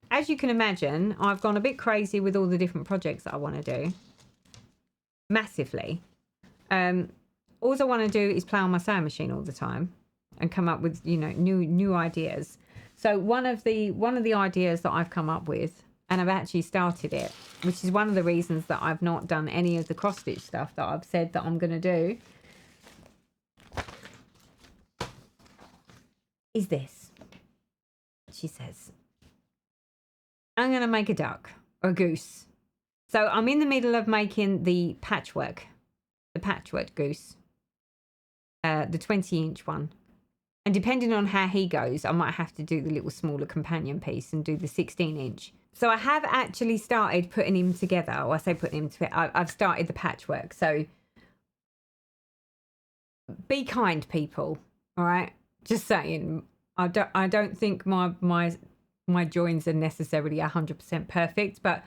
as you can imagine, I've gone a bit crazy with all the different projects that I want to do. Massively. All I want to do is play on my sewing machine all the time and come up with, new ideas. So one of the ideas that I've come up with, and I've actually started it, which is one of the reasons that I've not done any of the cross stitch stuff that I've said that I'm going to do, is this. She says, I'm going to make a duck or a goose. So I'm in the middle of making the patchwork goose, the 20-inch one. And depending on how he goes, I might have to do the little smaller companion piece and do the 16-inch. So I have actually started putting him together. Or I say putting him together. I've started the patchwork. So be kind, people. All right. Just saying. I don't think my joins are necessarily 100% perfect, but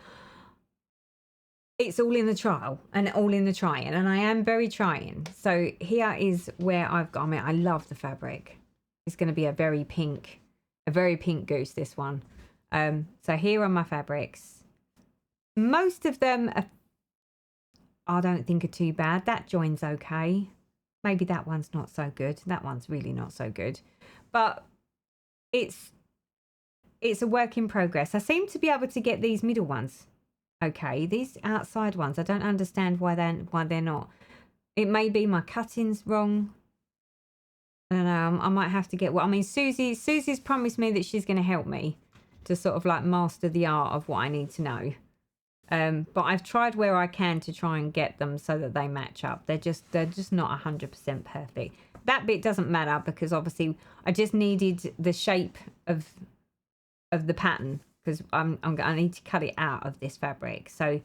it's all in the trial and all in the trying. And I am very trying. So here is where I've got. I mean, I love the fabric. It's going to be a very pink goose, this one. So here are my fabrics. Most of them I don't think are too bad. That join's okay. Maybe that one's not so good. That one's really not so good. But it's a work in progress. I seem to be able to get these middle ones okay. These outside ones, I don't understand why they're not. It may be my cutting's wrong. I don't know. I might have to get. Well, I mean, Susie's promised me that she's going to help me to sort of like master the art of what I need to know. But I've tried where I can to try and get them so that they match up. They're just not 100% perfect. That bit doesn't matter, because obviously I just needed the shape of the pattern, because I need to cut it out of this fabric. So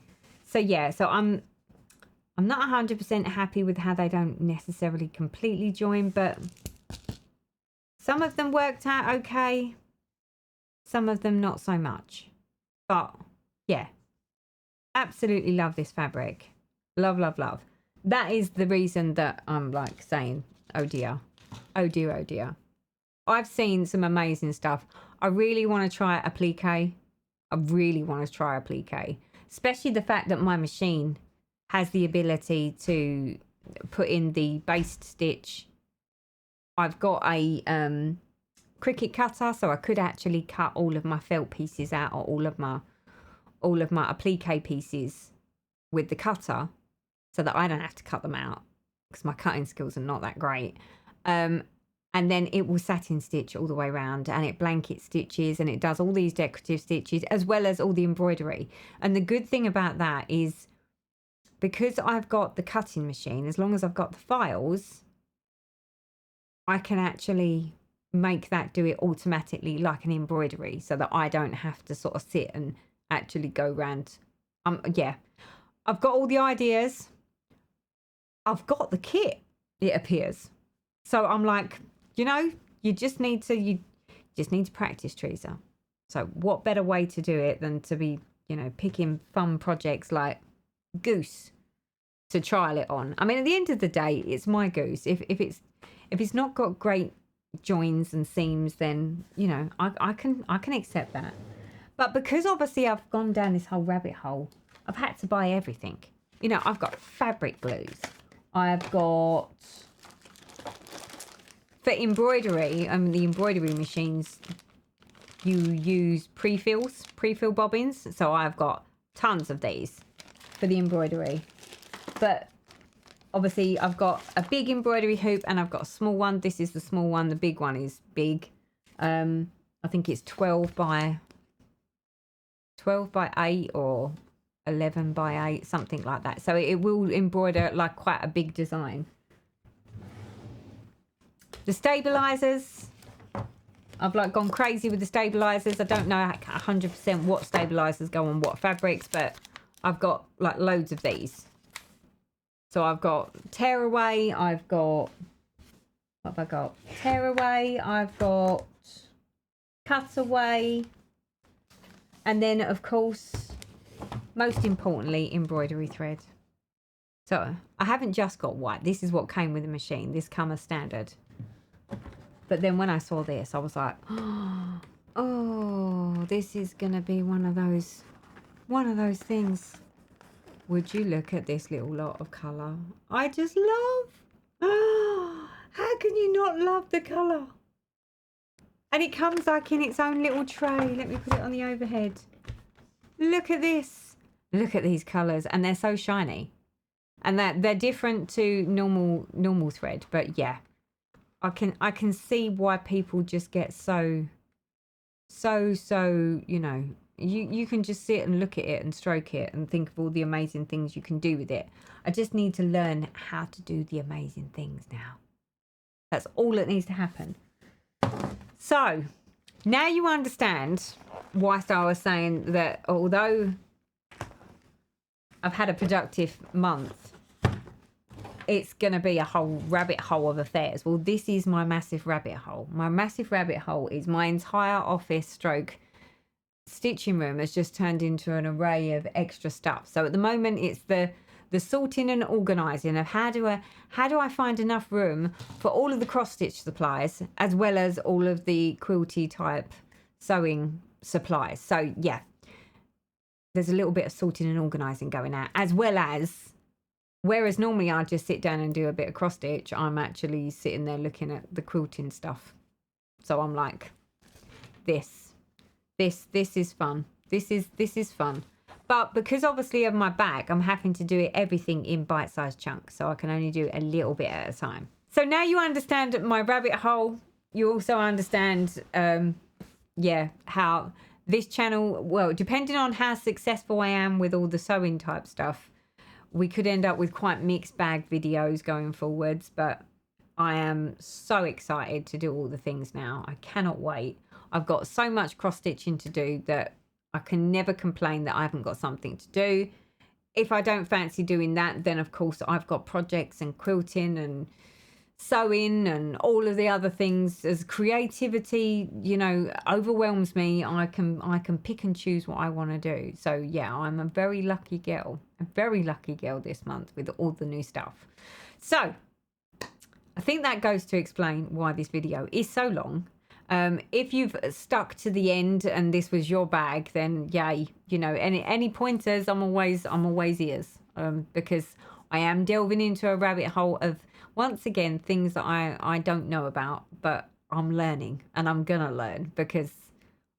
So yeah, so I'm not 100% happy with how they don't necessarily completely join, but some of them worked out okay, some of them not so much. But yeah, absolutely love this fabric. Love, love, love. That is the reason that I'm like saying, oh dear, oh dear, oh dear. I've seen some amazing stuff. I really want to try applique. I really want to try applique, especially the fact that my machine has the ability to put in the based stitch. I've got a Cricut cutter, so I could actually cut all of my felt pieces out, or all of my applique pieces with the cutter, so that I don't have to cut them out, because my cutting skills are not that great. And then it will satin stitch all the way around, and it blanket stitches, and it does all these decorative stitches as well as all the embroidery. And the good thing about that is, because I've got the cutting machine, as long as I've got the files, I can actually make that do it automatically like an embroidery, so that I don't have to sort of sit and actually go round. Yeah, I've got all the ideas. I've got the kit, it appears. So I'm like, you know, you just need to practice, Teresa. So what better way to do it than to be, you know, picking fun projects like Goose to trial it on. I mean, at the end of the day, it's my Goose. If it's not got great joins and seams, then, you know, I can accept that. But because obviously I've gone down this whole rabbit hole, I've had to buy everything. You know, I've got fabric glues. I've got, for embroidery, the embroidery machines, you use pre-fill bobbins. So I've got tons of these for the embroidery. But obviously I've got a big embroidery hoop and I've got a small one. This is the small one. The big one is big. I think it's 12 by 8 or 11 by 8, something like that. So it will embroider like quite a big design. The stabilizers, I've like gone crazy with the stabilizers. I don't know 100% what stabilizers go on what fabrics, but I've got like loads of these. So I've got tearaway, I've got, what have I got? Tearaway, I've got cutaway, and then of course, most importantly, embroidery thread. So I haven't just got white. This is what came with the machine. This comes standard. But then when I saw this, I was like, oh, this is going to be one of those things. Would you look at this little lot of colour? I just love. Oh, how can you not love the colour? And it comes like in its own little tray. Let me put it on the overhead. Look at this. Look at these colours. And they're so shiny. And they're different to normal thread. But yeah. I can see why people just get so, you know, you can just sit and look at it and stroke it and think of all the amazing things you can do with it. I just need to learn how to do the amazing things now. That's all that needs to happen. So now you understand why I was saying that although I've had a productive month, it's going to be a whole rabbit hole of affairs. Well, this is my massive rabbit hole. My massive rabbit hole is my entire office stroke stitching room has just turned into an array of extra stuff. So at the moment, it's the sorting and organising of how do I find enough room for all of the cross stitch supplies as well as all of the quilty type sewing supplies. So yeah, there's a little bit of sorting and organising going out, as well as, whereas normally I just sit down and do a bit of cross stitch, I'm actually sitting there looking at the quilting stuff. So I'm like, this is fun. This is fun. But because obviously of my back, I'm having to do everything in bite-sized chunks, so I can only do a little bit at a time. So now you understand my rabbit hole. You also understand, how this channel, well, depending on how successful I am with all the sewing type stuff, we could end up with quite mixed bag videos going forwards, but I am so excited to do all the things now. I cannot wait. I've got so much cross stitching to do that I can never complain that I haven't got something to do. if I don't fancy doing that, then of course I've got projects and quilting and sewing and all of the other things. As creativity, you know, overwhelms me, I can pick and choose what I want to do. So yeah, I'm a very lucky girl this month with all the new stuff. So I think that goes to explain why this video is so long. If you've stuck to the end and this was your bag, then yay. You know, any pointers, I'm always ears, because I am delving into a rabbit hole of, once again, things that I don't know about, but I'm learning, and I'm gonna learn because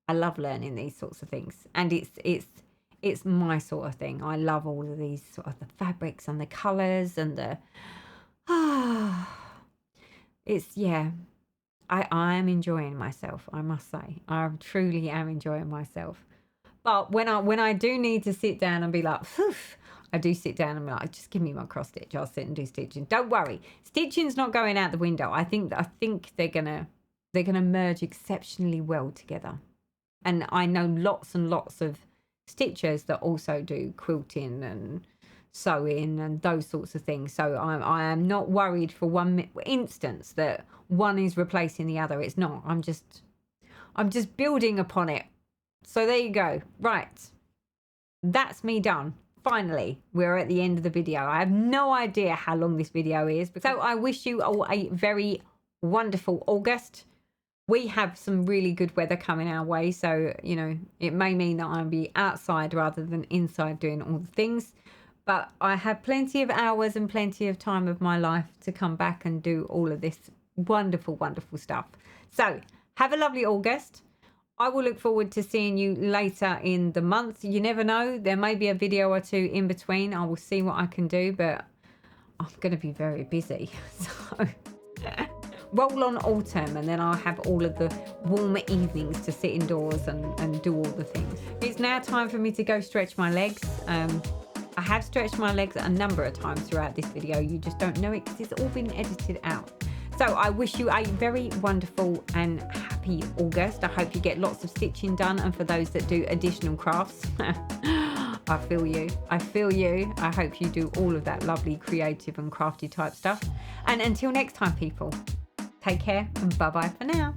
I love learning these sorts of things, and it's my sort of thing. I love all of these sort of the fabrics and the colours and the it's, yeah. I am enjoying myself, I must say. I truly am enjoying myself. But when I do need to sit down and be like, phew, I do sit down and be like, just give me my cross stitch. I'll sit and do stitching. Don't worry, stitching's not going out the window. I think they're gonna merge exceptionally well together. And I know lots and lots of stitchers that also do quilting and sewing and those sorts of things. So I am not worried for one instance that one is replacing the other. It's not. I'm just building upon it. So there you go. Right, that's me done. Finally, we're at the end of the video. I have no idea how long this video is. So I wish you all a very wonderful August. We have some really good weather coming our way. So, you know, it may mean that I'll be outside rather than inside doing all the things. But I have plenty of hours and plenty of time of my life to come back and do all of this wonderful, wonderful stuff. So have a lovely August. I will look forward to seeing you later in the month. You never know, there may be a video or two in between. I will see what I can do, but I'm going to be very busy. So roll on autumn, and then I'll have all of the warmer evenings to sit indoors and do all the things. It's now time for me to go stretch my legs. I have stretched my legs a number of times throughout this video. You just don't know it because it's all been edited out. So I wish you a very wonderful and happy August. I hope you get lots of stitching done. And for those that do additional crafts, I feel you. I feel you. I hope you do all of that lovely creative and crafty type stuff. And until next time, people, take care and bye-bye for now.